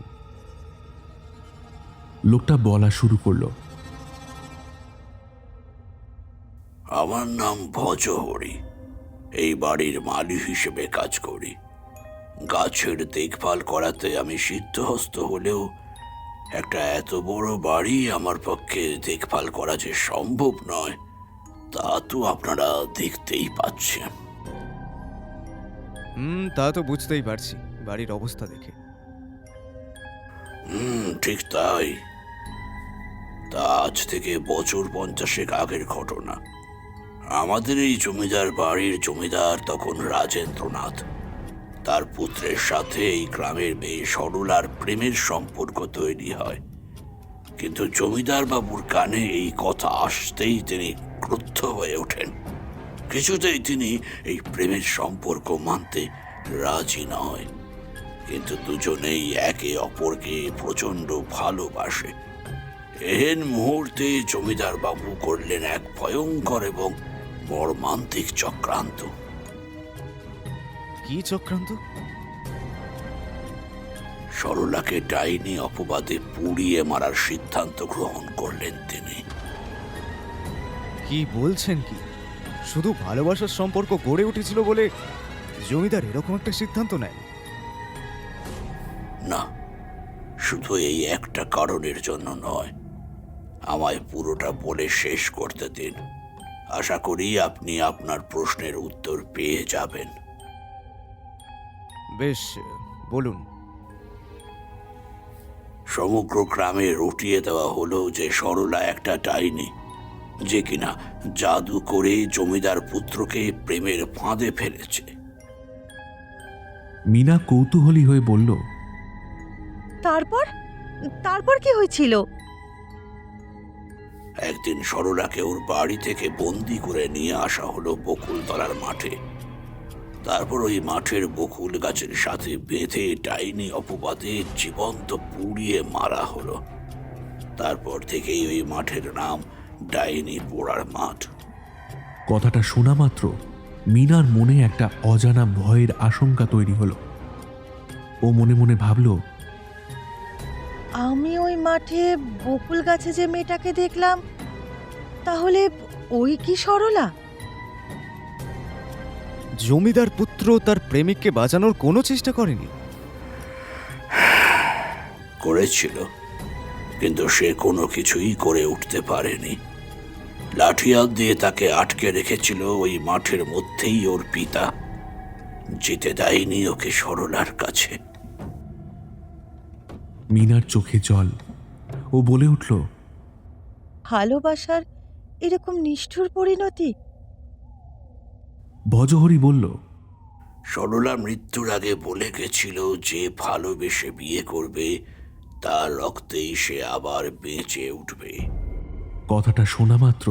Speaker 1: লোকটা বলা শুরু করলো,
Speaker 11: আমার নাম ভজহরি, এই বাড়ির মালি হিসেবে কাজ করি। গাছের দেখভাল করাতে আমি সিদ্ধহস্ত হলেও একটা এত বড় বাড়ি আমার পক্ষে দেখভাল করা যে সম্ভব নয় তা তো আপনারা দেখতেই পাচ্ছেন।
Speaker 7: তা তো বুঝতেই পারছি বাড়ির অবস্থা দেখে।
Speaker 11: ঠিক তাই। তা আজ থেকে বছর 50 আগের ঘটনা। আমাদের এই জমিদার বাড়ির জমিদার তখন রাজেন্দ্রনাথ। তার পুত্রের সাথে এই গ্রামের মেয়ে সরলার প্রেমের সম্পর্ক তৈরি হয়, কিন্তু জমিদার বাবুর কানে এই কথা আসতেই তিনি ক্রুদ্ধ হয়ে ওঠেন। কিছুতেই তিনি এই প্রেমের সম্পর্ক মানতে রাজি নয়, কিন্তু দুজনেই একে অপরকে প্রচণ্ড ভালোবাসে। এহেন মুহূর্তে জমিদার বাবু করলেন এক ভয়ঙ্কর এবং মর্মান্তিক চক্রান্ত।
Speaker 7: কি চক্রান্ত?
Speaker 11: সরলাকে ডাইনি অপবাদে পুড়িয়ে মারার সিদ্ধান্ত গ্রহণ করলেন তিনি।
Speaker 7: কি বলছেন? কি শুধু ভালোবাসার সম্পর্ক গড়ে উঠেছিল বলে জমিদার এরকম একটা সিদ্ধান্ত নেয়?
Speaker 11: না, শুধু এই একটা কারণের জন্য নয়। আমায় পুরোটা বলে শেষ করতে দিন, আশা করি আপনি আপনার প্রশ্নের উত্তর পেয়ে যাবেন।
Speaker 7: বেশ, বলুন।
Speaker 11: সমগ্র গ্রামে রটিয়ে দেওয়া হলো যে সরলা একটা ডাইনি, যে কিনা জাদু করে জমিদার পুত্রকে প্রেমের ফাঁদে ফেলেছে।
Speaker 1: মিনা কৌতূহলী হয়ে বলল,
Speaker 9: তারপর তারপর কি হয়েছিল?
Speaker 11: একদিন সরলাকে ওর বাড়ি থেকে বন্দি করে নিয়ে আসা হলো বকুলতলার মাঠে। তারপর ওই মাঠের বকুল গাছের সাথে বেঁধে ডাইনি অপবাদে জীবন্ত পুড়িয়ে মারা হলো। তারপর থেকেই ওই মাঠের নাম ডাইনি পোড়ার মাঠ।
Speaker 1: কথাটা শোনা মাত্র মিনার মনে একটা অজানা ভয়ের আশঙ্কা তৈরি হলো। ও মনে মনে ভাবল,
Speaker 9: আমি ওই মাঠে বকুল গাছে যে মেয়েটাকে দেখলাম, তাহলে ওই কি সরলা?
Speaker 7: জমিদার পুত্র তার প্রেমিককে বাঁচানোর কোনো চেষ্টা করেনি?
Speaker 11: করেছিল, কিন্তু সে কোনো কিছুই করে উঠতে পারেনি। লাঠিয়াল দিয়ে তাকে আটকে রেখেছিল ওই মাঠের মধ্যেই ওর পিতা। যেতে দেয়নি ওকে সরলার কাছে।
Speaker 1: মিনার চোখে জল। ও বলে উঠল,
Speaker 9: ভালোবাসার এরকম নিষ্ঠুর পরিণতি?
Speaker 1: ভজহরি বলল,
Speaker 11: সরলা মৃত্যুর আগে বলে গেছিল যে ভালোবেসে বিয়ে করবে, তার রক্তেই সে আবার বেঁচে উঠবে।
Speaker 1: কথাটা শোনা মাত্র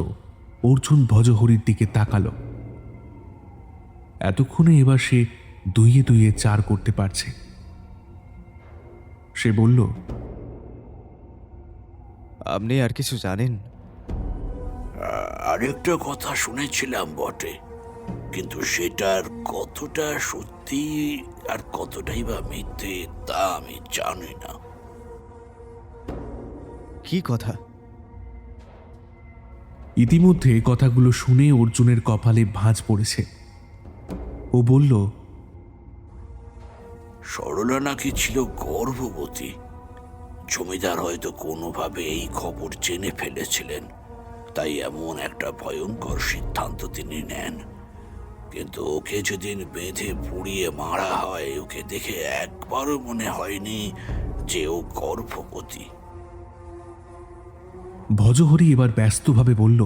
Speaker 1: অর্জুন ভজহরির দিকে তাকালো। এতক্ষণে এবার সে দুইয়ে দুইয়ে 4 করতে পারছে। সে বলল,
Speaker 7: আপনি আর কিছু জানেন?
Speaker 11: আরেকটা কথা শুনেছিলাম বটে, কিন্তু সেটার কতটা সত্যি আর কতটাই বা মিথ্যে তা আমি জানি না।
Speaker 7: কি কথা?
Speaker 1: ইতিমধ্যে কথাগুলো শুনে অর্জুনের কপালে ভাঁজ পড়েছে। ও বলল,
Speaker 11: সরলা নাকি ছিল গর্ভবতী। জমিদার হয়তো কোনোভাবে এই খবর জেনে ফেলেছিলেন, তাই এমন একটা ভয়ঙ্কর সিদ্ধান্ত তিনি নেন। কিন্তু ওকে যেদিন বেঁধে পুড়িয়ে মারা হয়, ওকে দেখে একবারও মনে হয়নি যে ও গর্ভবতী।
Speaker 1: ভজহরি এবার ব্যস্তভাবে বলল,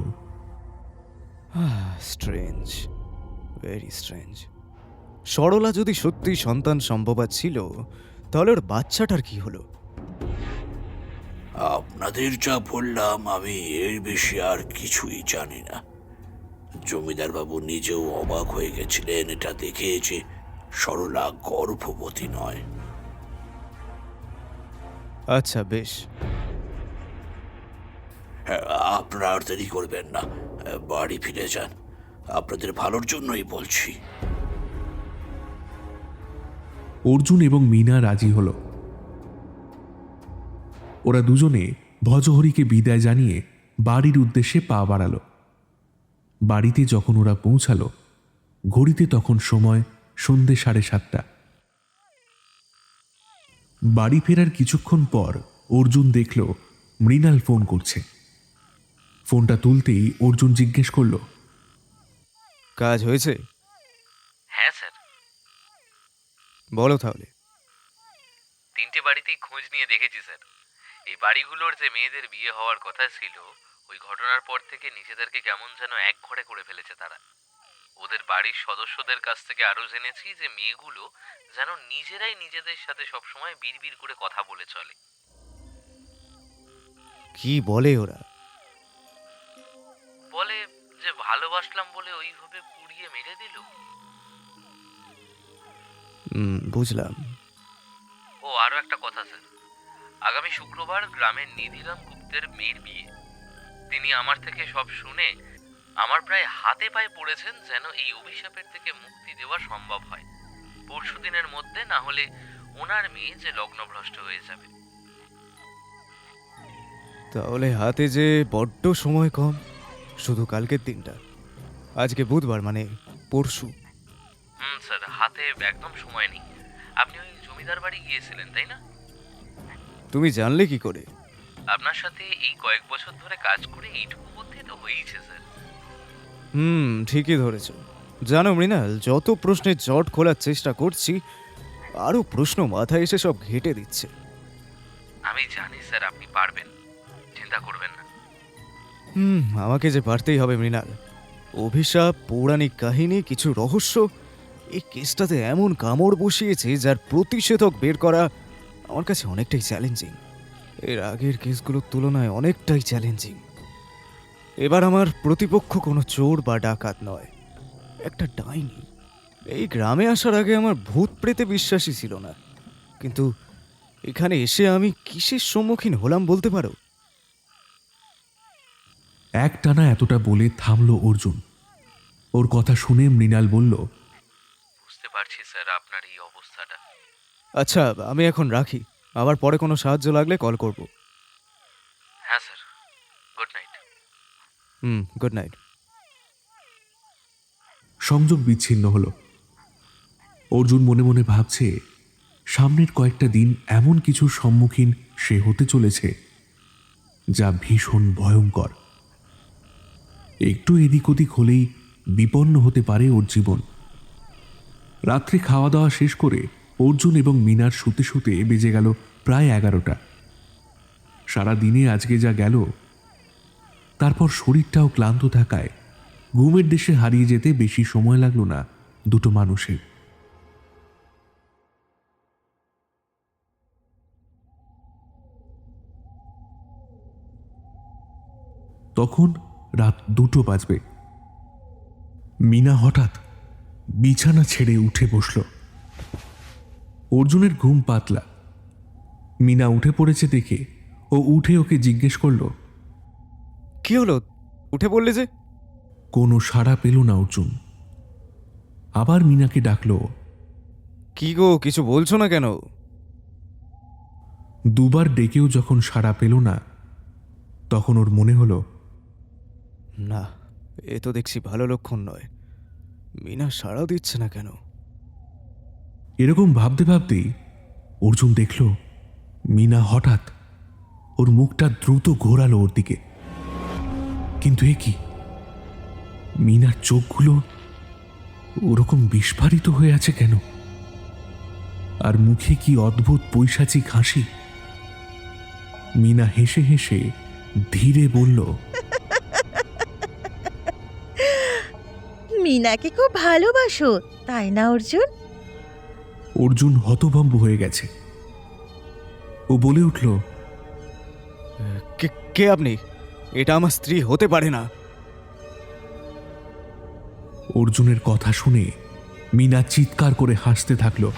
Speaker 7: স্ট্রেঞ্জ, ভেরি স্ট্রেঞ্জ। সরলা যদি সত্যি সন্তান সম্ভবা ছিল, তাহলে ওর বাচ্চাটার কি হলো?
Speaker 11: আপনাদের যা বললাম, আমি এর বেশি আর কিছুই জানি না। জমিদার বাবু নিজেও অবাক হয়ে গেছিলেন এটা দেখে যে সরলা গর্ভবতী নয়।
Speaker 7: আচ্ছা, বেশ।
Speaker 11: হ্যাঁ, আপনারা আর দেরি করবেন না, বাড়ি ফিরে যান। আপনাদের ভালোর জন্যই বলছি।
Speaker 1: অর্জুন এবং মিনা রাজি হল। ওরা দুজনে ভজহরিকে বিদায় জানিয়ে বাড়ির উদ্দেশ্যে পা বাড়ালো। বাড়িতে যখন ওরা পৌঁছালো, ঘড়িতে তখন সময় সন্ধে 7:30। বাড়ি ফেরার কিছুক্ষণ পর অর্জুন দেখল মৃণাল ফোন করছে। ফোনটা তুলতেই অর্জুন জিজ্ঞেস করল,
Speaker 7: কাজ হয়েছে?
Speaker 8: হ্যাঁ স্যার,
Speaker 7: বলো তাহলে।
Speaker 8: 3টে বাড়িতেই খোঁজ নিয়ে দেখেছি স্যার। এই বাড়িগুলোর যে মেয়েদের বিয়ে হওয়ার কথা ছিল, ওই ঘটনার পর থেকে নিজেদেরকে কেমন যেন একঘরে করে ফেলেছে তারা। ওদের বাড়ির সদস্যদের কাছ থেকে আরো জেনেছি যে মেয়েগুলো যেন নিজেরাই নিজেদের সাথে সবসময় বিড়বিড় করে কথা বলে চলে।
Speaker 7: কি বলে ওরা?
Speaker 8: বলে যে ভালোবাসলাম বলে ওইভাবে পুড়িয়ে মেরে দিল।
Speaker 7: বুঝলাম।
Speaker 8: ও আরো একটা কথা স্যার, আগামী শুক্রবার গ্রামের নিধিরাম গুপ্তের মেয়ের বিয়ে। তিনি আমার থেকে সব শুনে আমার প্রায় হাতে পায়ে পড়েছেন যেন এই অভিশাপের থেকে মুক্তি দেওয়া সম্ভব হয়। পরশুদিনের মধ্যে না হলে ওনার মেয়ে যে লগ্নভ্রষ্ট হয়ে যাবে।
Speaker 7: তাহলে হাতে যে বড্ড সময় কম, শুধু কালকের দিনটা। আজকে বুধবার, মানে পরশু।
Speaker 8: স্যার, হাতে একদম সময় নেই। আপনি ওই জমিদার বাড়ি গিয়েছিলেন তাই না?
Speaker 7: তুমি জানলে কি করে?
Speaker 8: আপনার সাথে এই কয়েক বছর ধরে কাজ করে এইটুকু বুদ্ধি তো হয়েইছে স্যার।
Speaker 7: ঠিকই ধরেছ। জানো মৃণাল, যত প্রশ্নের জট খোলার চেষ্টা করছি, আরো প্রশ্ন মাথায় এসে সব ঘেঁটে দিচ্ছে।
Speaker 8: আমি জানি স্যার আপনি পারবেন, চিন্তা করবেন না।
Speaker 7: আমাকে যে পারতেই হবে মৃণাল। অভিশাপ, পৌরাণিক কাহিনী, কিছু রহস্য, এই কেসটাতে এমন কামড় বসিয়েছে যার প্রতিষেধক বের করা আমার কাছে অনেকটাই চ্যালেঞ্জিং। এর আগের কেসগুলোর তুলনায় অনেকটাই চ্যালেঞ্জিং। এবার আমার প্রতিপক্ষ কোনো চোর বা ডাকাত নয়, একটা ডাইনি। এই গ্রামে আসার আগে আমার ভূত প্রেতে বিশ্বাসী ছিল না, কিন্তু এখানে এসে আমি কিসের সম্মুখীন হলাম বলতে পারো?
Speaker 1: একটানা এতটা বলে থামল অর্জুন। ওর কথা শুনে মৃণাল বলল,
Speaker 8: বুঝতে পারছি স্যার আপনার এই অবস্থাটা।
Speaker 7: আচ্ছা, আমি এখন রাখি, আবার পরে কোনো সাহায্য লাগলে কল করব।
Speaker 8: হ্যাঁ sir, good night.
Speaker 7: Good night.
Speaker 1: সংযোগ বিচ্ছিন্ন হলো। অর্জুন মনে মনে ভাবছে, সামনের কয়েকটা দিন এমন কিছুর সম্মুখীন সে হতে চলেছে যা ভীষণ ভয়ঙ্কর। একটু এদিক ওদিক হলেই বিপন্ন হতে পারে ওর জীবন। রাত্রে খাওয়া দাওয়া শেষ করে অর্জুন এবং মিনার শুতে শুতে বেজে গেল প্রায় 11টা। সারা দিনে আজকে যা গেল, তারপর শরীরটাও ক্লান্ত থাকায় ঘুমের দেশে হারিয়ে যেতে বেশি সময় লাগলো না দুটো মানুষের। তখন রাত 2টো বাজবে। মিনা হঠাৎ বিছানা ছেড়ে উঠে বসল। অর্জুনের ঘুম পাতলা। মিনা উঠে পড়েছে দেখে ও উঠে ওকে জিজ্ঞেস করল,
Speaker 7: কি হলো, উঠে পড়লে যে?
Speaker 1: কোনো সাড়া পেল না অর্জুন। আবার মিনাকে ডাকলো।
Speaker 7: কি গো, কিছু বলছো না কেন?
Speaker 1: দুবার ডেকেও যখন সাড়া পেল না, তখন ওর মনে হলো,
Speaker 7: না, এ তো দেখছি ভালো লক্ষণ নয়। মিনা সাড়া দিচ্ছে না কেন?
Speaker 1: এরকম ভাবতে ভাবতেই অর্জুন দেখল মিনা হঠাৎ ওর মুখটা দ্রুত ঘোরালো ওর দিকে। কিন্তু এ কি, মিনার চোখগুলো ওরকম বিস্ফারিত হয়ে আছে কেন? আর মুখে কি অদ্ভুত পৈশাচিক হাসি। মিনা হেসে হেসে ধীরে বলল,
Speaker 9: মিনাকে খুব ভালোবাসো তাই না অর্জুন?
Speaker 1: অর্জুন হতভম্ব হয়ে গেছে। ও বলে উঠল,
Speaker 7: কে কে আপনি? এটা আমার স্ত্রী হতে পারে না।
Speaker 1: অর্জুনের কথা শুনে মিনা চিৎকার করে হাসতে থাকলো।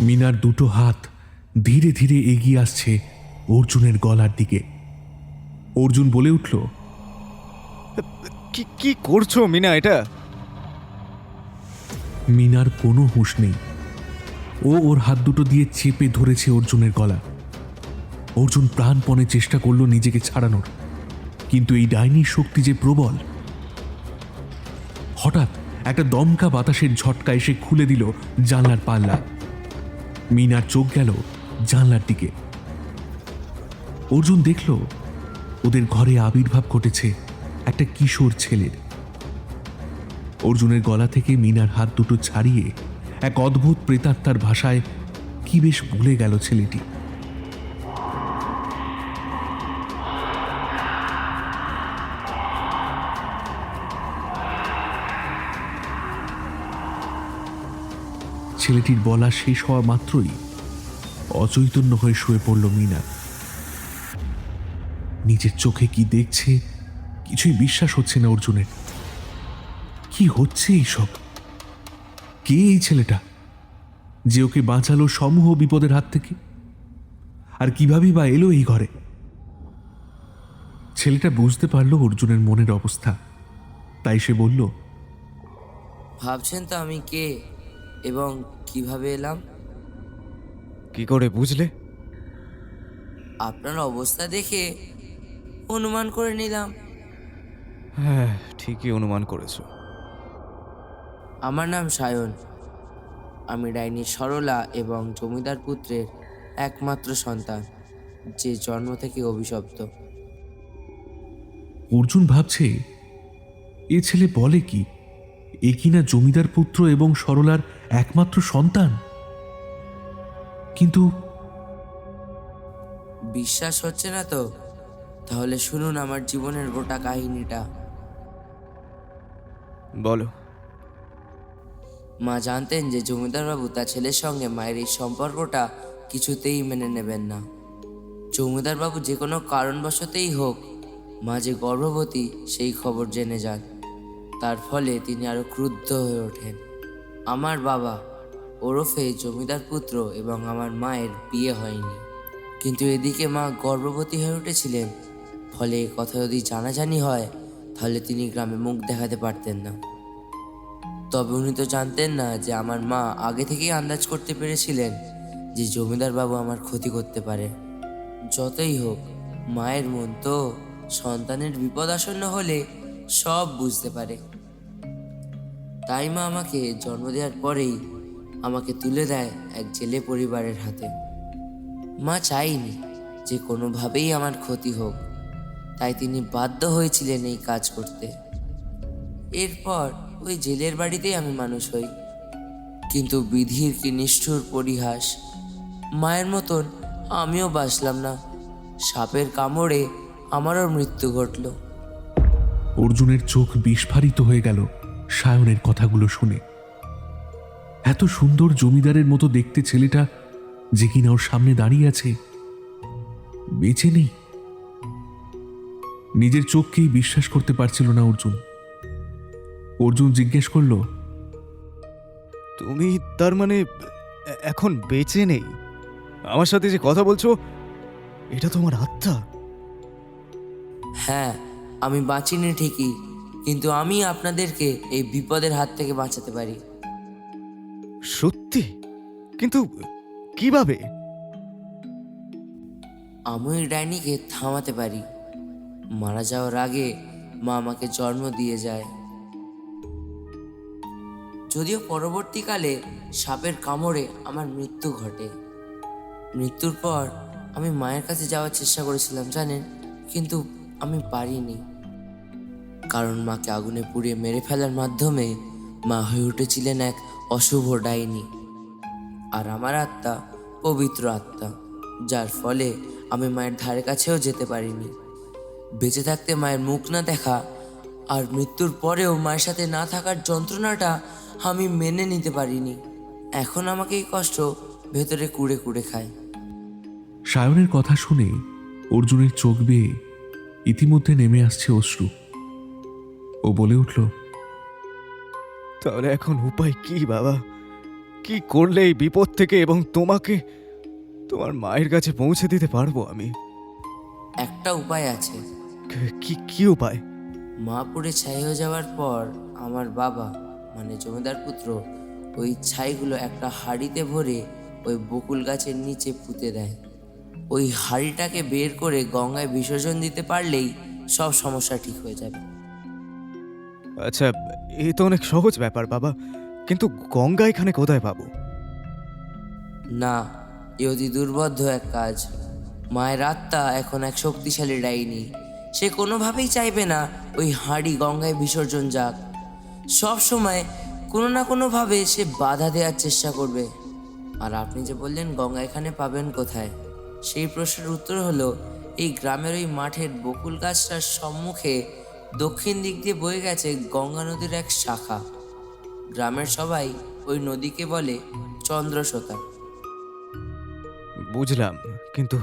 Speaker 1: মিনার দুটো হাত ধীরে ধীরে এগিয়ে আসছে অর্জুনের গলার দিকে। অর্জুন বলে উঠল,
Speaker 7: কি কি করছো মিনা এটা?
Speaker 1: মিনার কোনো হুঁশ নেই। ও ওর হাত দুটো দিয়ে চেপে ধরেছে অর্জুনের গলা। অর্জুন প্রাণপণে চেষ্টা করলো নিজেকে ছাড়ানোর, কিন্তু এই ডাইনির শক্তি যে প্রবল। হঠাৎ একটা দমকা বাতাসের ঝটকা এসে খুলে দিল জানলার পাল্লা। মিনার চোখ গেল জানলার দিকে। অর্জুন দেখল ওদের ঘরে আবির্ভাব ঘটেছে একটা কিশোর ছেলের। অর্জুনের গলা থেকে মিনার হাত দুটো ছাড়িয়ে এক অদ্ভুত প্রেতাত্মার ভাষায় কি বেশ বলে গেল ছেলেটি। ছেলেটির বলা শেষ হওয়া মাত্রই অচৈতন্য হয়ে শুয়ে পড়ল মিনা। নিজের চোখে কি দেখছে কিছুই বিশ্বাস হচ্ছে না অর্জুনের। কি হচ্ছে এইসব? কে এই ছেলেটা যে ওকে বাঁচালো সমূহ বিপদের হাত থেকে? আর কিভাবেই বা এলো এই ঘরে? ছেলেটা বুঝতে পারলো অর্জুনের মনের অবস্থা, তাই সে বলল,
Speaker 12: ভাবছেন তো আমি কে এবং কিভাবে এলাম?
Speaker 7: কি করে বুঝলে?
Speaker 12: আপনার অবস্থা দেখে অনুমান করে নিলাম।
Speaker 7: হ্যাঁ, ঠিকই অনুমান করেছো।
Speaker 12: আমার নাম সায়ন। আমি ডাইনি সরলা এবং জমিদার পুত্রের একমাত্র সন্তান, যে জন্ম থেকে অভিশপ্ত।
Speaker 1: অর্জুন ভাবছে এ ছেলে বলে কি, এ কিনা জমিদার পুত্র এবং সরলার একমাত্র সন্তান। কিন্তু
Speaker 12: বিশ্বাস হচ্ছে না তো? তাহলে শুনুন আমার জীবনের গোটা কাহিনীটা।
Speaker 7: বলো।
Speaker 12: মা জানতেন যে জমিদারবাবু তার ছেলের সঙ্গে মায়ের এই সম্পর্কটা কিছুতেই মেনে নেবেন না। জমিদারবাবু যে কোনো কারণবশতেই হোক মা যে গর্ভবতী সেই খবর জেনে যান। তার ফলে তিনি আরো ক্রুদ্ধ হয়ে ওঠেন। আমার বাবা ওরফে জমিদার পুত্র এবং আমার মায়ের বিয়ে হয়নি, কিন্তু এদিকে মা গর্ভবতী হয়ে উঠেছিলেন। ফলে এ কথা যদি জানাজানি হয় তাহলে তিনি গ্রামে মুখ দেখাতে পারতেন না। তবে উনি তো জানতেন না যে আমার মা আগে থেকেই আন্দাজ করতে পেরেছিলেন যে জমিদার বাবু আমার ক্ষতি করতে পারে। যতই হোক মায়ের মন তো, সন্তানের বিপদ আসন্ন হলে সব বুঝতে পারে। তাই মা আমাকে জন্ম দেওয়ার পরেই আমাকে তুলে দেয় এক জেলে পরিবারের হাতে। মা চাইনি যে কোনোভাবেই আমার ক্ষতি হোক, তাই তিনি বাধ্য হয়েছিলেন এই কাজ করতে। এরপর ওই জেলের বাড়িতেই আমি মানুষ হই। কিন্তু বিধির কি নিষ্ঠুর পরিহাস, মায়ের মতন আমিও বাঁচলাম না। সাপের কামড়ে আমারও মৃত্যু ঘটল।
Speaker 1: অর্জুনের চোখ বিস্ফারিত হয়ে গেল সায়নের কথাগুলো শুনে। এত সুন্দর জমিদারের মতো দেখতে ছেলেটা যে কিনা ওর সামনে দাঁড়িয়ে আছে, বেঁচে নেই। নিজের চোখকেই বিশ্বাস করতে পারছিল না অর্জুন। অর্জুন জিজ্ঞেস করলো,
Speaker 7: তুমি তার মানে এখন বেঁচে নেই? আমার সাথে যে কথা বলছো এটা তোমার আত্মা?
Speaker 12: হ্যাঁ, আমি বাঁচিনি ঠিকই, কিন্তু আমি আপনাদেরকে এই বিপদের হাত থেকে বাঁচাতে পারি।
Speaker 7: সত্যি? কিন্তু কিভাবে?
Speaker 12: আমি ওই ডাইনিকে থামাতে পারি। মারা যাওয়ার আগে মা আমাকে জন্ম দিয়ে যায়। যদিও পরবর্তীকালে সাপের কামড়ে আমার মৃত্যু ঘটে। মৃত্যুর পর আমি মায়ের কাছে যাওয়ার চেষ্টা করেছিলাম জানেন, কিন্তু আমি পারিনি। কারণ মাকে আগুনে পুড়িয়ে মেরে ফেলার মাধ্যমে মা হয়ে উঠেছিলেন এক অশুভ ডাইনি, আর আমার আত্মা পবিত্র আত্মা, যার ফলে আমি মায়ের ধারে কাছেও যেতে পারিনি। বেঁচে থাকতে মায়ের মুখ না দেখা আর মৃত্যুর পরেও মায়ের সাথে না থাকার যন্ত্রণাটা আমি মেনে নিতে পারিনি। এখন আমাকে এই কষ্ট ভেতরে কুড়ে কুড়ে খায়।
Speaker 1: সায়নের কথা শুনে অর্জুনের চোখ বেয়ে ইতিমধ্যে নেমে আসছে অশ্রু। ও বলে উঠল,
Speaker 7: তাহলে এখন উপায় কি বাবা? কি করলে এই বিপদ থেকে এবং তোমাকে তোমার মায়ের কাছে পৌঁছে দিতে পারবো আমি?
Speaker 12: একটা উপায় আছে।
Speaker 7: কি কি উপায়?
Speaker 12: মা পুড়ে ছাই হয়ে যাওয়ার পর আমার বাবা মানে জমিদার পুত্র ওই ছাইগুলো একটা হাঁড়িতে ভরে ওই বকুল গাছের নিচে পুঁতে দেয়। ওই হাঁড়িটাকে বের করে গঙ্গায় বিসর্জন দিতে পারলেই সব সমস্যা ঠিক হয়ে যাবে।
Speaker 7: আচ্ছা, এ তো অনেক সহজ ব্যাপার বাবা, কিন্তু গঙ্গা এখানে কোথায় পাবো?
Speaker 12: না, এ অতি দুর্বোধ্য এক কাজ। মায়ের আত্মা এখন এক শক্তিশালী ডাইনি। সে কোনোভাবেই চাইবে না ওই হাঁড়ি গঙ্গায় বিসর্জন যাক। সব সময় কোনো না কোনোভাবে সে বাধা দেওয়ার চেষ্টা করবে। আর আপনি যে বললেন গঙ্গা এখানে পাবেন কোথায়, সেই প্রশ্নের উত্তর হলো এই গ্রামের ওই মাঠের বকুল গাছটার সম্মুখে দক্ষিণ দিক দিয়ে বয়ে গেছে গঙ্গা নদীর এক শাখা। গ্রামের সবাই ওই নদীকে বলে চন্দ্রসোতা।
Speaker 7: বুঝলাম, কিন্তু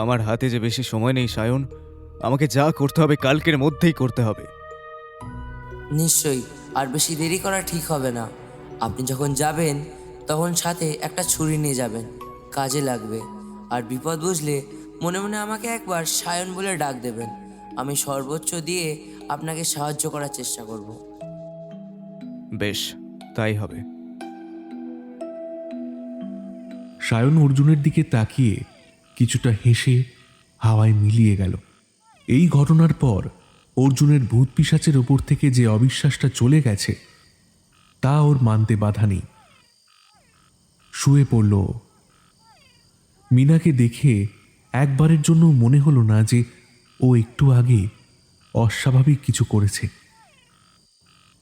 Speaker 7: আমার হাতে যে বেশি সময় নেই সায়ন। আমাকে যা করতে হবে কালকের মধ্যেই করতে হবে।
Speaker 12: নিশ্চয়ই, আর বেশি দেরি করা ঠিক হবে না। আপনি যখন যাবেন তখন সাথে একটা ছুরি নিয়ে যাবেন, কাজে লাগবে। আর বিপদ বুঝলে মনে মনে আমাকে একবার সায়ন বলে ডাক দেবেন। আমি সর্বোচ্চ দিয়ে আপনাকে সাহায্য করার চেষ্টা করব।
Speaker 7: বেশ, তাই হবে।
Speaker 1: সায়ন অর্জুনের দিকে তাকিয়ে কিছুটা হেসে হাওয়ায় মিলিয়ে গেল। এই ঘটনার পর অর্জুনের ভূত পিশাচের ওপর থেকে যে অবিশ্বাসটা চলে গেছে তা ওর মানতে বাধা নেই। শুয়ে পড়ল। মিনাকে দেখে একবারের জন্য মনে হলো না যে ও একটু আগে অস্বাভাবিক কিছু করেছে।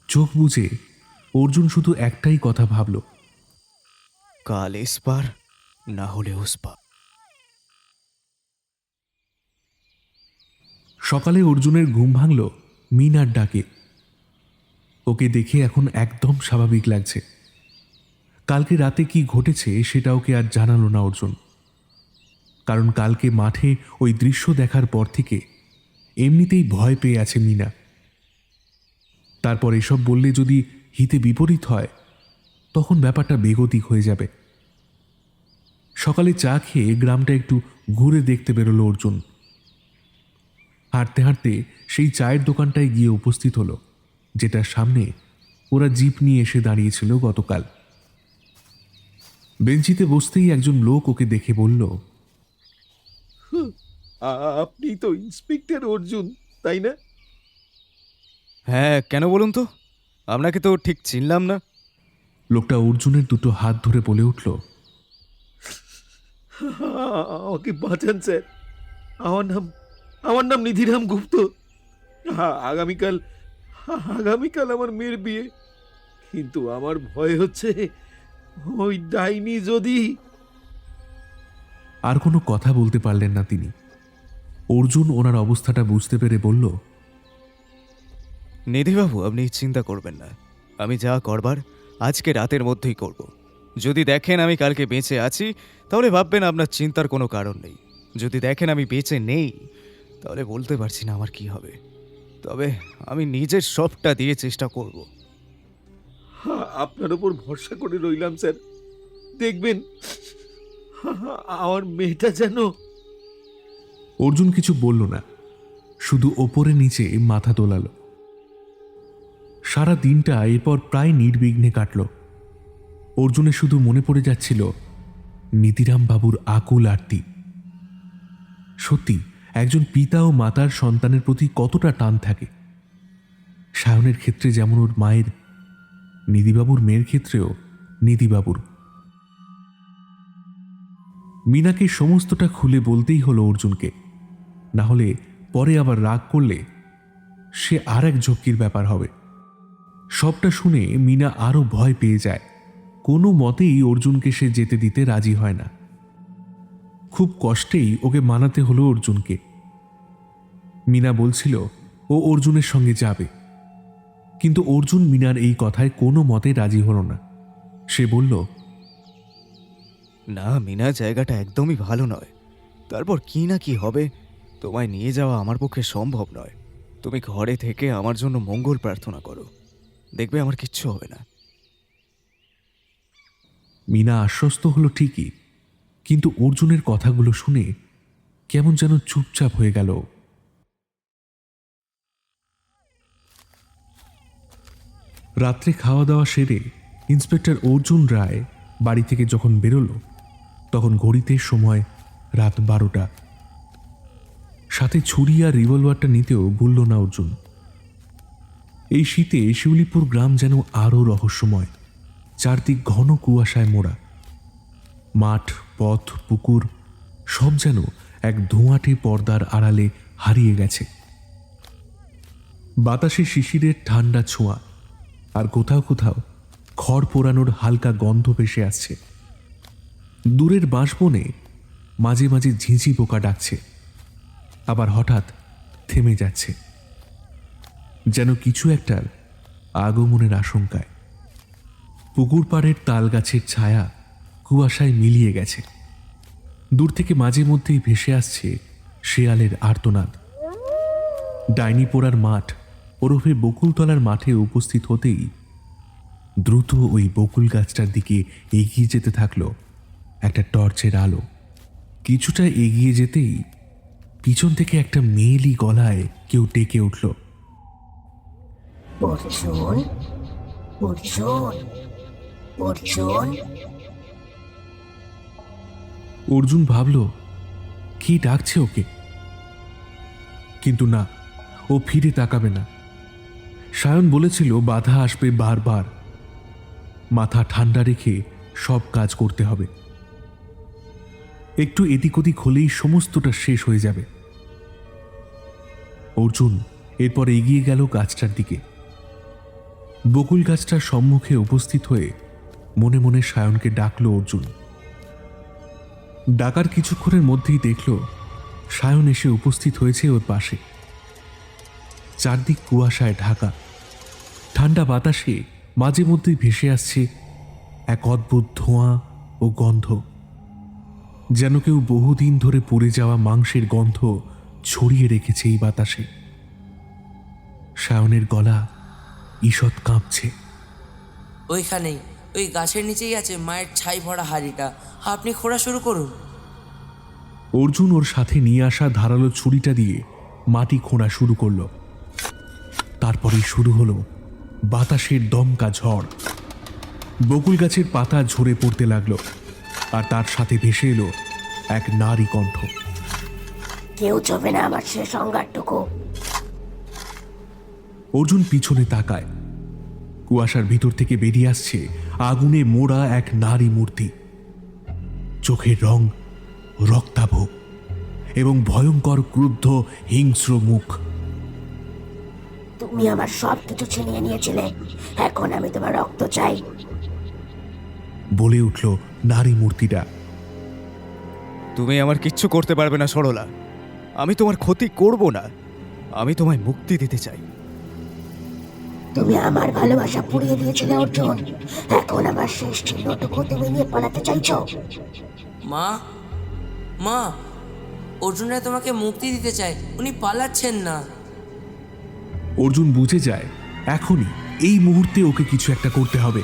Speaker 1: চোখ বুজে অর্জুন শুধু একটাই কথা ভাবল,
Speaker 7: কাল এসপার না হলে ওসপার।
Speaker 1: সকালে অর্জুনের ঘুম ভাঙল মিনার ডাকে। ওকে দেখে এখন একদম স্বাভাবিক লাগছে। কালকে রাতে কি ঘটেছে সেটা ওকে আর জানালো না অর্জুন, কারণ কালকে মাঠে ওই দৃশ্য দেখার পর থেকে এমনিতেই ভয় পেয়ে আছে মিনা। তারপর এসব বললে যদি হিতে বিপরীত হয় তখন ব্যাপারটা বেগতিক হয়ে যাবে। সকালে চা খেয়ে গ্রামটা একটু ঘুরে দেখতে বেরোলো অর্জুন। হাঁটতে হাঁটতে সেই চায়ের দোকানটায় গিয়ে উপস্থিত হলো যেটার সামনে ওরা জিপ নিয়ে এসে দাঁড়িয়েছিল গতকাল। বেঞ্চিতে বসতেই একজন লোক ওকে দেখে বলল,
Speaker 2: আপনি তো ইন্সপেক্টর অর্জুন, তাই না?
Speaker 7: হ্যাঁ, কেন বলুন তো? আপনাকে তো ঠিক চিনলাম না।
Speaker 1: লোকটা অর্জুনের দুটো হাত ধরে বলে উঠল,
Speaker 2: আমাকে বাঁচান স্যার। আমার নাম নিধিরাম গুপ্ত। আগামীকাল আমার মেয়ের বিয়ে, কিন্তু আমার ভয় হচ্ছে ওই ডাইনি যদি।
Speaker 1: আর কোনো কথা বলতে পারলেন না তিনি। অর্জুন ওনার অবস্থাটা বুঝতে পেরে বলল,
Speaker 7: নিধিবাবু, আপনি চিন্তা করবেন না। আমি যা করবার আজকে রাতের মধ্যেই করব। যদি দেখেন আমি কালকে বেঁচে আছি, তাহলে ভাববেন আপনার চিন্তার কোনো কারণ নেই। যদি দেখেন আমি বেঁচে নেই, তাহলে বলতে পারছি না আমার কি হবে। তবে আমি নিজের সবটা দিয়ে চেষ্টা করব।
Speaker 2: আপনার উপর ভরসা করে রইলাম স্যার। দেখবেন আমার মেয়েটা যেন।
Speaker 1: অর্জুন কিছু বলল না, শুধু ওপরে নিচে মাথা দোলালো। সারা দিনটা এরপর প্রায় নির্বিঘ্নে কাটল। অর্জুনের শুধু মনে পড়ে যাচ্ছিল নিধিরাম বাবুর আকুল আরতি। সত্যি একজন পিতা ও মাতার সন্তানের প্রতি কতটা টান থাকে। সায়নের ক্ষেত্রে যেমন ওর মায়ের, নিধিবাবুর মেয়ের ক্ষেত্রেও নিধিবাবুর। মিনাকে সমস্তটা খুলে বলতেই হলো অর্জুনকে, না হলে পরে আবার রাগ করলে সে আর এক ঝক্কির ব্যাপার হবে। সবটা শুনে মিনা আরো ভয় পেয়ে যায়। কোনো মতেই অর্জুনকে সে যেতে দিতে রাজি হয় না। খুব কষ্টেই ওকে মানাতে হলো অর্জুনকে। মিনা বলছিল ও অর্জুনের সঙ্গে যাবে, কিন্তু অর্জুন মিনার এই কথায় কোনো মতে রাজি হলো না। সে বলল,
Speaker 7: না মিনা, জায়গাটা একদমই ভালো নয়। তারপর কি না কি হবে, তোমায় নিয়ে যাওয়া আমার পক্ষে সম্ভব নয়। তুমি ঘরে থেকে আমার জন্য মঙ্গল প্রার্থনা করো, দেখবে আমার কিচ্ছু হবে না।
Speaker 1: মিনা আশ্বস্ত হলো ঠিকই, কিন্তু অর্জুনের কথাগুলো শুনে কেমন যেন চুপচাপ হয়ে গেল। রাত্রে খাওয়া দাওয়া সেরে ইন্সপেক্টর অর্জুন রায় বাড়ি থেকে যখন বেরোলো, তখন ঘড়িতে সময় রাত 12টা। সাথে ছুরি আর রিভলভারটা নিতেও ভুলল না অর্জুন। এই শীতে শিউলিপুর গ্রাম যেন আরও রহস্যময়। চারদিক ঘন কুয়াশায় মোড়া। মাঠ, পথ, পুকুর সব যেন এক ধোঁয়াটে পর্দার আড়ালে হারিয়ে গেছে। বাতাসে শিশিরের ঠান্ডা ছোঁয়া, আর কোথাও কোথাও খড় পোড়ানোর হালকা গন্ধ ভেসে আসছে। দূরের বাঁশবনে মাঝে মাঝে ঝিঁঝি পোকা ডাকছে, আবার হঠাৎ থেমে যাচ্ছে, যেন কিছু একটার আগমনের আশঙ্কায়। পুকুর পাড়ের তাল গাছের ছায়া কুয়াশায় মিলিয়ে গেছে। দূর থেকে মাঝে মধ্যেই ভেসে আসছে শেয়ালের আর্তনাদ। ডাইনি পোড়ার মাঠ ওরফে বকুলতলার মাঠে উপস্থিত হতেই দ্রুত ওই বকুল গাছটার দিকে এগিয়ে যেতে থাকলো একটা টর্চের আলো। কিছুটা এগিয়ে যেতেই পিছন থেকে একটা মেয়েলি গলায় কেউ ডেকে উঠল,
Speaker 4: অর্জুন, অর্জুন, অর্জুন।
Speaker 1: অর্জুন ভাবল কি ডাকছে ওকে, কিন্তু না, ও ফিরে তাকাবে না। সায়ন বলেছিল বাধা আসবে বারবার। মাথা ঠান্ডা রেখে সব কাজ করতে হবে। একটু এদিক ওদিক হলেই সমস্তটা শেষ হয়ে যাবে। অর্জুন এরপর এগিয়ে গেল গাছটার দিকে। বকুল গাছটার সম্মুখে উপস্থিত হয়ে মনে মনে সায়নকে ডাকল অর্জুন। ডাকার কিছুক্ষণের মধ্যেই দেখল সায়ন এসে উপস্থিত হয়েছে ওর পাশে। চারদিক কুয়াশায় ঢাকা। ঠান্ডা বাতাসে মাঝে মধ্যেই ভেসে আসছে এক অদ্ভুত ধোঁয়া ও গন্ধ, যেন কেউ বহুদিন ধরে পড়ে যাওয়া মাংসের গন্ধ ছড়িয়ে রেখেছে এই বাতাসে। সায়নের গলা ঈষৎ কাঁপছে।
Speaker 12: ওইখানেই, ওই গাছের নিচেই আছে মায়ের ছাই ভরা হাড়িটা। আপনি খোঁড়া শুরু করুন।
Speaker 1: অর্জুন ওর সাথে নিয়ে আসা ধারালো ছুরিটা দিয়ে মাটি খোঁড়া শুরু করলো। তারপরেই শুরু হলো বাতাসের দমকা ঝড়। বকুল গাছের পাতা ঝরে পড়তে লাগলো, আর তার সাথে ভেসে এলো এক নারী কণ্ঠ।
Speaker 4: কেউ ছবে না আমার শেষ অঙ্গারটুকু।
Speaker 1: অর্জুন পিছনে তাকায়। কুয়াশার ভিতর থেকে বেরিয়ে আসছে আগুনে মোড়া এক নারী মূর্তি। চোখের রং রক্তাভ এবং ভয়ঙ্কর ক্রুদ্ধ হিংস্র মুখ।
Speaker 4: তুমি আমার সব কিছু ছিনিয়ে নিয়েছিলে, এখন আমি তোমার রক্ত চাই।
Speaker 1: বলে উঠল নারী মূর্তিটা।
Speaker 7: তুমি আমার কিচ্ছু করতে পারবে না সরলা। আমি তোমার ক্ষতি করব না, আমি তোমায় মুক্তি দিতে চাই।
Speaker 4: তুমি আমার ভালোবাসা পুড়িয়ে দিয়েছিলে অর্জুন, এখন আমার শেষ চিহ্নটুকু তুমি নিয়ে পালাতে চাইছো।
Speaker 12: মা, মা, অর্জুনরা তোমাকে মুক্তি দিতে চায়, উনি পালাচ্ছেন না।
Speaker 1: অর্জুন বুঝে যায় এখনই এই মুহূর্তে ওকে কিছু একটা করতে হবে।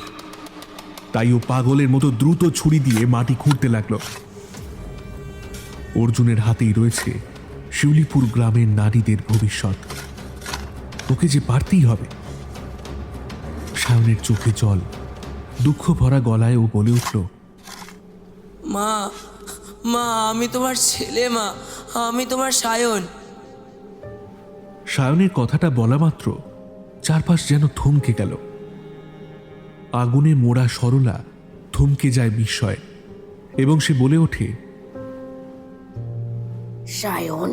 Speaker 1: তাই ও পাগলের মতো দ্রুত ছুরি দিয়ে মাটি খুঁড়তে লাগলো। অর্জুনের হাতেই রয়েছে শিউলিপুর গ্রামের নারীদের ভবিষ্যৎ। ওকে যে পারতেই হবে। সায়নের চোখে জল, দুঃখ ভরা গলায় ও বলে উঠল,
Speaker 12: মা, মা, আমি তোমার ছেলে, মা, আমি তোমার সায়ন।
Speaker 1: সায়নের কথাটা বলা মাত্র চারপাশ যেন থমকে গেল। আগুনে মোড়া সরলা থমকে যায় বিস্ময়ে এবং সে বলে ওঠে,
Speaker 4: সায়ন,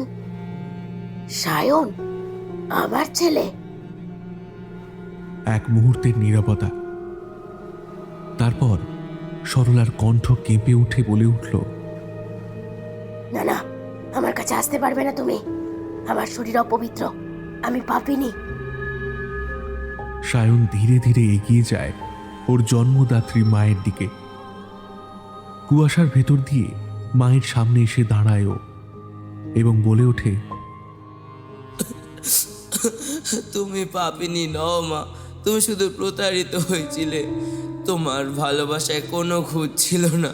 Speaker 4: সায়ন, আমার ছেলে।
Speaker 1: এক মুহূর্তের নীরবতা। তারপর সরলার কণ্ঠ কেঁপে উঠে বলে উঠল,
Speaker 4: না না, আমার কাছে আসতে পারবে না তুমি। আমার শরীর অপবিত্র, আমি পাপিনি।
Speaker 1: সায়ন ধীরে ধীরে এগিয়ে যায় ওর জন্মদাত্রী মায়ের দিকে। কুয়াশার ভেতর দিয়ে মায়ের সামনে এসে দাঁড়ায় ও এবং বলে ওঠে,
Speaker 12: তুমি পাপিনি নও মা, তুমি শুধু প্রতারিত হয়েছিলে। তোমার ভালোবাসায় কোনো খুঁত ছিল না,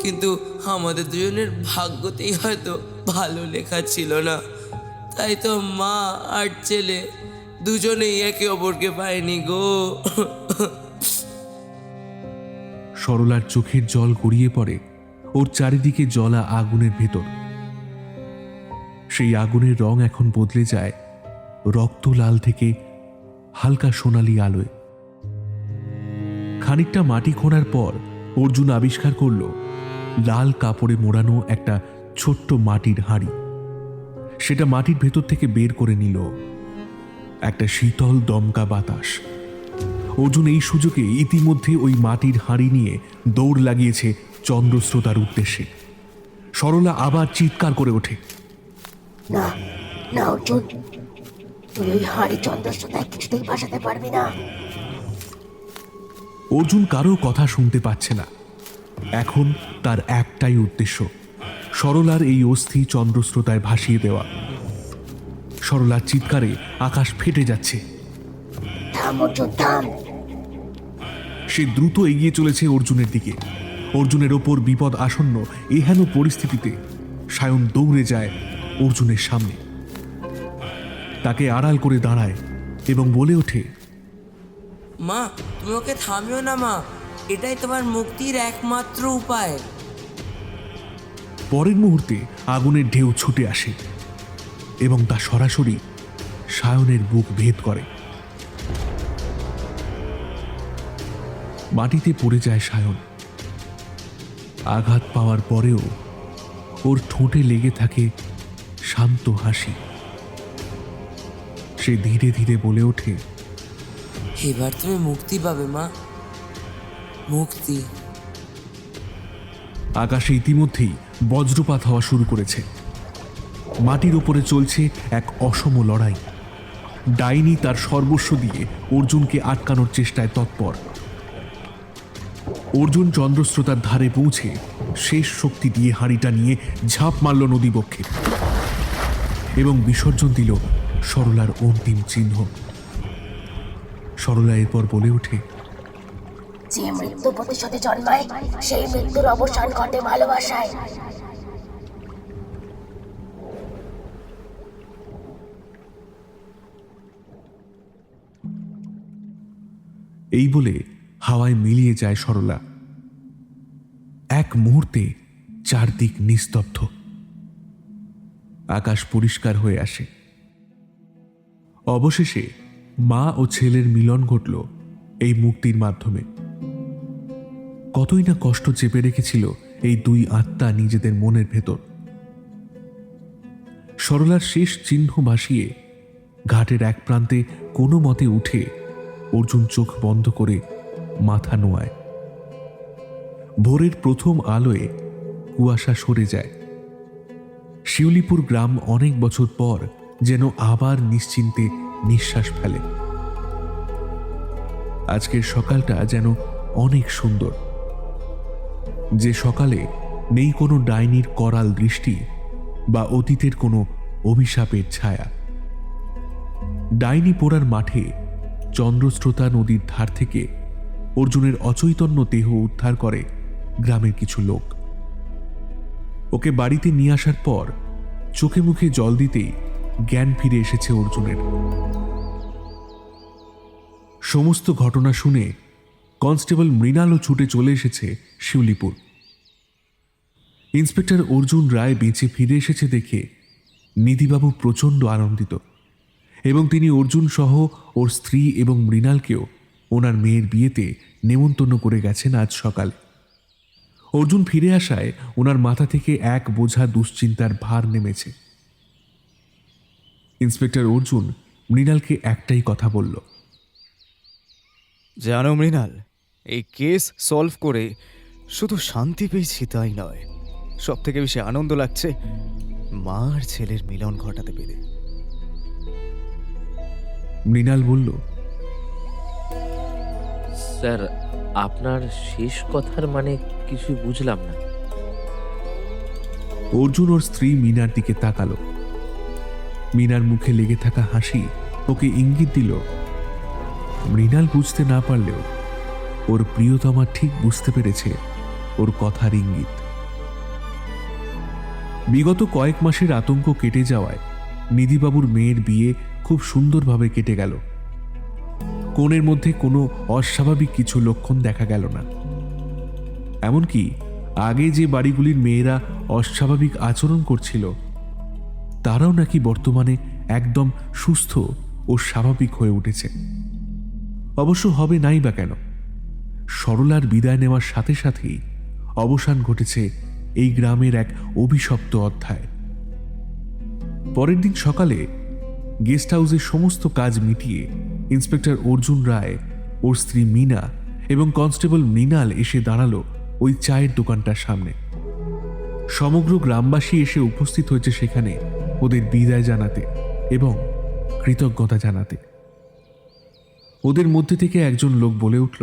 Speaker 12: কিন্তু আমাদের দুজনের ভাগ্যতেই হয়তো ভালো লেখা ছিল না। তাই তো মা আর ছেলে দুজনেই একে অপরকে পায়নি গো।
Speaker 1: সরলার চোখের জল গড়িয়ে পড়ে ওর চারিদিকে জ্বলা আগুনের ভেতর। সেই আগুনের রং এখন বদলে যায় রক্ত লাল থেকে হালকা সোনালি আলোয়। খানিকটা মাটি খোঁড়ার পর অর্জুন আবিষ্কার করল লাল কাপড়ে মোড়ানো একটা ছোট্ট মাটির হাঁড়ি। সেটা মাটির ভেতর থেকে বের করে নিল একটা শীতল দমকা বাতাস। অর্জুন এই সুযোগে ইতিমধ্যে ওই মাটির হাঁড়ি নিয়ে দৌড় লাগিয়েছে চন্দ্রস্রোতার উদ্দেশ্যে। সরলা আবার চিৎকার করে ওঠে,
Speaker 4: না না অর্জুন, তুই ওই হাড়ি চন্দ্রস্রোতায় কিছুতেই ভাসাতে পারবি না।
Speaker 1: অর্জুন কারো কথা শুনতে পাচ্ছে না। এখন তার একটাই উদ্দেশ্য, সরলার এই অস্থি চন্দ্রস্রোতায় ভাসিয়ে দেওয়া। সরলার চিৎকারে আকাশ ফেটে যাচ্ছে।
Speaker 4: থাম অর্জুন, থাম।
Speaker 1: সে দ্রুত এগিয়ে চলেছে অর্জুনের দিকে। অর্জুনের ওপর বিপদ আসন্ন এহেন পরিস্থিতিতে সায়ন দৌড়ে যায় অর্জুনের সামনে, তাকে আড়াল করে দাঁড়ায় এবং বলে ওঠে,
Speaker 12: মা, তুমি ওকে থামিও না মা, এটাই তোমার মুক্তির একমাত্র উপায়।
Speaker 1: পরের মুহূর্তে আগুনের ঢেউ ছুটে আসে এবং তা সরাসরি সায়নের বুক ভেদ করে। মাটিতে পড়ে যায় সায়ন। আঘাত পাওয়ার পরেও ওর ঠোঁটে লেগে থাকে শান্ত হাসি। সে ধীরে ধীরে বলে ওঠে,
Speaker 12: এবার তুমি মুক্তি পাবে মা, মুক্তি।
Speaker 1: আকাশে ইতিমধ্যেই বজ্রপাত হওয়া শুরু করেছে। মাটির উপরে চলছে এক অসম লড়াই। ডাইনি তার সর্বস্ব দিয়ে অর্জুনকে আটকানোর চেষ্টায় তৎপর। অর্জুন চন্দ্রস্রোতার ধারে পৌঁছে শেষ শক্তি দিয়ে হাঁড়িটা নিয়ে ঝাঁপ মারল নদীবক্ষে এবং বিসর্জন দিল সরলার অন্তিম চিহ্ন। সরলা এরপর বলে ওঠে,
Speaker 4: যে মৃত্যু প্রতিশোধে জন্মায়, সেই মৃত্যুর অবসান ঘটে ভালোবাসায়।
Speaker 1: এই বলে হাওয়ায় মিলিয়ে যায় সরলা। এক মুহূর্তে চারদিক নিস্তব্ধ। আকাশ পরিষ্কার হয়ে আসে। অবশেষে মা ও ছেলের মিলন ঘটল এই মুক্তির মাধ্যমে। কতই না কষ্ট চেপে রেখেছিল এই দুই আত্মা নিজেদের মনের ভেতর। সরলার শেষ চিহ্ন ভাসিয়ে ঘাটের এক প্রান্তে কোনো মতে উঠে অর্জুন চোখ বন্ধ করে মাথা নোয়ায়। ভোরের প্রথম আলোয় কুয়াশা সরে যায়। শিউলিপুর গ্রাম অনেক বছর পর যেন আবার নিশ্চিন্তে নিঃশ্বাস ফেলে। আজকের সকালটা যেন অনেক সুন্দর, যে সকালে নেই কোনো ডাইনির করাল দৃষ্টি বা অতীতের কোনো অভিশাপের ছায়া। ডাইনি পোড়ার মাঠে চন্দ্রস্রোতা নদীর ধার থেকে অর্জুনের অচৈতন্য দেহ উদ্ধার করে গ্রামের কিছু লোক। ওকে বাড়িতে নিয়ে আসার পর চোখে মুখে জল দিতেই জ্ঞান ফিরে এসেছে অর্জুনের। সমস্ত ঘটনা শুনে কনস্টেবল মৃণালও ছুটে চলে এসেছে শিউলিপুর। ইন্সপেক্টর অর্জুন রায় বেঁচে ফিরে এসেছে দেখে নিধিবাবু প্রচণ্ড আনন্দিত এবং তিনি অর্জুন সহ ওর স্ত্রী এবং মৃণালকেও ওনার মেয়ের বিয়েতে নেমন্তন্ন করে গেছেন আজ সকালে। অর্জুন ফিরে আসায় ওনার মাথা থেকে এক বোঝা দুশ্চিন্তার ভার নেমেছে। ইন্সপেক্টর অর্জুন মৃণালকে একটাই কথা বলল,
Speaker 7: জানো মৃণাল, এই কেস সলভ করে শুধু শান্তি পেয়েছি তাই নয়, সব থেকে বেশি আনন্দ লাগছে মা আর ছেলের মিলন ঘটাতে পেরে।
Speaker 1: মৃণাল বলল,
Speaker 8: স্যার আপনার শেষ কথার মানে কিছু বুঝলাম না।
Speaker 1: অর্জুন ওর স্ত্রী মিনার দিকে তাকালো। মিনার মুখে লেগে থাকা হাসি ওকে ইঙ্গিত দিল মৃণাল বুঝতে না পারলেও ওর প্রিয়তমা ঠিক বুঝতে পেরেছে ওর কথার ইঙ্গিত। বিগত কয়েক মাসের আতঙ্ক কেটে যাওয়ায় নিধিবাবুর মেয়ের বিয়ে খুব সুন্দরভাবে কেটে গেল। কোণের মধ্যে কোনো অস্বাভাবিক কিছু লক্ষণ দেখা গেল না। এমনকি আগে যে বাড়িগুলির মেয়েরা অস্বাভাবিক আচরণ করছিল তারাও নাকি বর্তমানে একদম সুস্থ ও স্বাভাবিক হয়ে উঠেছে। অবশ্য হবে নাই বা কেন, সরলার বিদায় নেওয়ার সাথে সাথেই অবসান ঘটেছে এই গ্রামের এক অভিশপ্ত অধ্যায়। পরের দিন সকালে গেস্ট হাউসের সমস্ত কাজ মিটিয়ে ইন্সপেক্টর অর্জুন রায়, ওর স্ত্রী মিনা এবং কনস্টেবল মৃণাল এসে দাঁড়ালো ওই চায়ের দোকানটার সামনে। সমগ্র গ্রামবাসী এসে উপস্থিত হয়েছে সেখানে ওদের বিদায় জানাতে এবং কৃতজ্ঞতা জানাতে। ওদের মধ্যে থেকে একজন লোক বলে উঠল,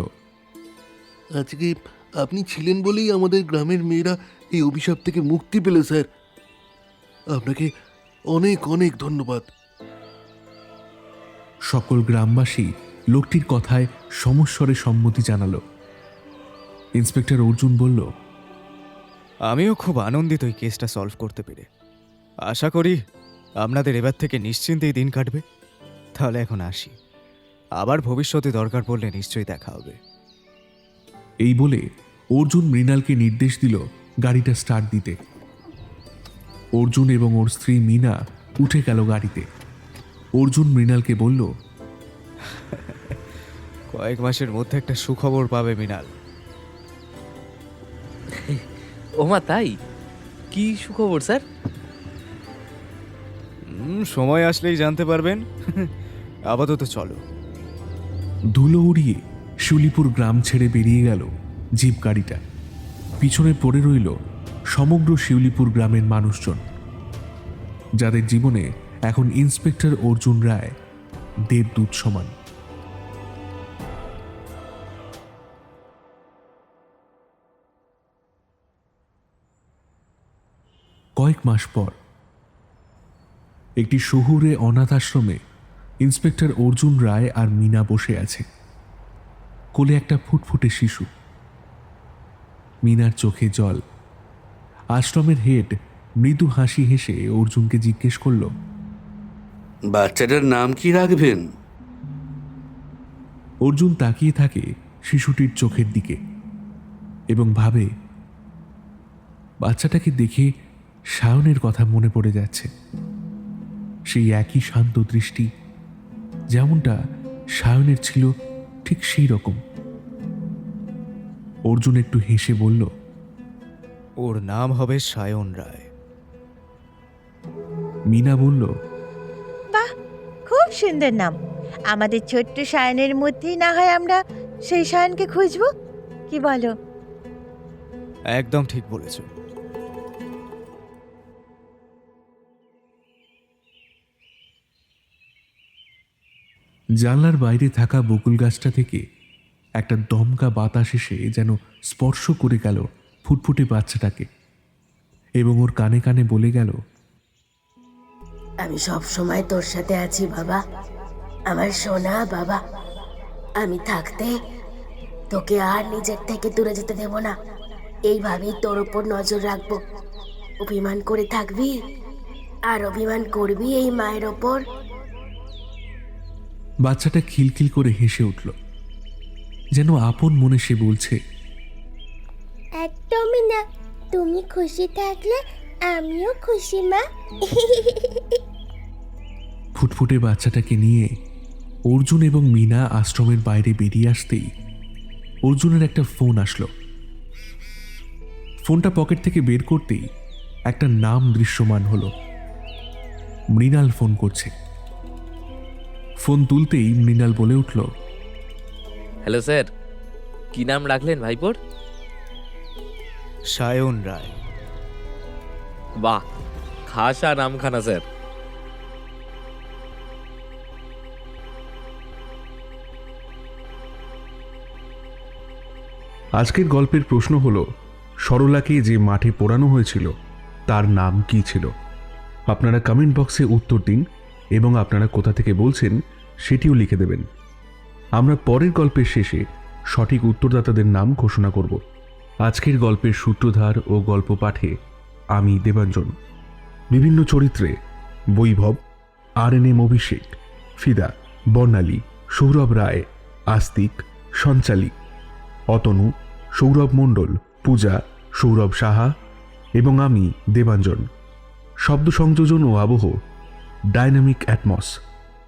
Speaker 13: আজকে আপনি ছিলেন বলেই আমাদের গ্রামের মেয়েরা এই অভিশাপ থেকে মুক্তি পেল স্যার। আপনাকে অনেক অনেক ধন্যবাদ।
Speaker 1: সকল গ্রামবাসী লোকটির কথায় সমস্বরে সম্মতি জানালো। ইন্সপেক্টর অর্জুন বলল,
Speaker 7: আমিও খুব আনন্দিত এই কেসটা সলভ করতে পেরে। আশা করি আপনাদের এবার থেকে নিশ্চিন্তেই দিন কাটবে। তাহলে এখন আসি, আবার ভবিষ্যতে দরকার পড়লে নিশ্চয়ই দেখা হবে।
Speaker 1: এই বলে অর্জুন মৃণালকে নির্দেশ দিল গাড়িটা স্টার্ট দিতে। অর্জুন এবং ওর স্ত্রী মিনা উঠে গেল গাড়িতে। অর্জুন মৃণালকে বলল,
Speaker 7: কয়েক মাসের মধ্যে একটা সুখবর পাবে মৃণাল।
Speaker 8: ওমা তাই? কি সুখবর স্যার?
Speaker 7: সময় আসলেই জানতে পারবেন। আপাতত চলো।
Speaker 1: ধুলো উড়িয়ে শিউলিপুর গ্রাম ছেড়ে বেরিয়ে গেল জিপ গাড়িটা। পিছনে পড়ে রইল সমগ্র শিউলিপুর গ্রামের মানুষজন, যাদের জীবনে এখন ইন্সপেক্টর অর্জুন রায় দেবদূত সমান। কয়েক মাস পর একটি শহুরে অনাথ আশ্রমে ইন্সপেক্টর অর্জুন রায় আর মিনা বসে আছে। কোলে একটা ফুটফুটে শিশু। মিনার চোখে জল। আশ্রমের হেড মৃদু হাসি হেসে অর্জুনকে জিজ্ঞেস করল,
Speaker 11: বাচ্চাটার নাম কি রাখবেন?
Speaker 1: অর্জুন তাকিয়ে থাকে শিশুটির চোখের দিকে এবং ভাবে, বাচ্চাটাকে দেখে সায়নের কথা মনে পড়ে যাচ্ছে। সেই একই শান্ত দৃষ্টি, যেমনটা সায়নের ছিল ঠিক সেই রকম। অর্জুন একটু হেসে বলল,
Speaker 7: ওর নাম হবে সায়ন রায়।
Speaker 1: মিনা বলল,
Speaker 9: বাহ, খুব সুন্দর নাম। আমাদের ছোট্ট সায়নের মধ্যেই না হয় আমরা সেই সায়নকে খুঁজবো, কি বলো?
Speaker 7: একদম ঠিক বলেছ।
Speaker 1: জানলার বাইরে থাকা বকুল গাছটা থেকে একটা দমকা বাতাস এসে যেন স্পর্শ করে গেল ফুটফুটে বাচ্চাটাকে এবং ওর কানে কানে বলে গেল,
Speaker 4: আমি সব সময় তোর সাথে আছি বাবা, আমার সোনা বাবা। আমি থাকতে তোকে আর নিজের থেকে দূরে যেতে দেব না। এইভাবেই তোর উপর নজর রাখবো। অভিমান করে থাকবি আর অভিমান করবি এই মায়ের ওপর।
Speaker 1: বাচ্চাটা খিলখিল করে হেসে উঠল, যেন আপন মনে সে বলছে,
Speaker 4: একদমই না, তুমি খুশি থাকলে আমিও খুশি মা।
Speaker 1: ফুটফুটে বাচ্চাটাকে নিয়ে অর্জুন এবং মিনা আশ্রমের বাইরে বেরিয়ে আসতেই অর্জুনের একটা ফোন আসলো। ফোনটা পকেট থেকে বের করতেই একটা নাম দৃশ্যমান হলো। মৃণাল ফোন করছে। ফোন তুলতেই মৃণাল বলে উঠল,
Speaker 8: হ্যালো স্যার, কি নাম রাখলেন ভাইপোর?
Speaker 7: সায়ন রায়।
Speaker 8: বাহ, খাসা নামখানা স্যার।
Speaker 1: আজকের গল্পের প্রশ্ন হলো, সরলাকে যে মাঠে পোড়ানো হয়েছিল তার নাম কি ছিল? আপনারা কমেন্ট বক্সে উত্তর দিন এবং আপনারা কোথা থেকে বলছেন সেটিও লিখে দেবেন। আমরা পরের গল্পের শেষে সঠিক উত্তরদাতাদের নাম ঘোষণা করব। আজকের গল্পের সূত্রধার ও গল্প পাঠে আমি দেবাঞ্জন। বিভিন্ন চরিত্রে বৈভব, RNM অভিষেক, ফিদা, বর্ণালী, সৌরভ রায়, আস্তিক, সঞ্চালী, অতনু, সৌরভ মণ্ডল, পূজা, সৌরভ সাহা এবং আমি দেবাঞ্জন। শব্দ সংযোজন ও আবহ ডাইনামিক অ্যাটমস,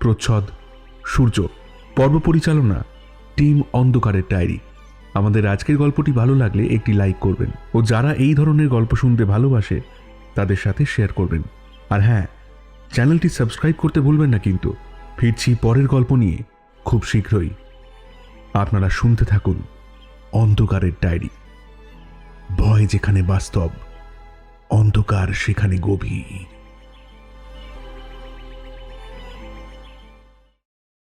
Speaker 1: প্রচ্ছদ সূর্য। পর্ব পরিচালনা টিম অন্ধকারের ডায়েরি। আমাদের আজকের গল্পটি ভালো লাগলে একটি লাইক করবেন ও যারা এই ধরনের গল্প শুনতে ভালোবাসে তাদের সাথে শেয়ার করবেন। আর হ্যাঁ, চ্যানেলটি সাবস্ক্রাইব করতে ভুলবেন না কিন্তু। ফিরছি পরের গল্প নিয়ে খুব শীঘ্রই। আপনারা শুনতে থাকুন অন্ধকারের ডায়েরি। ভয় যেখানে বাস্তব, অন্ধকার সেখানে গভীর।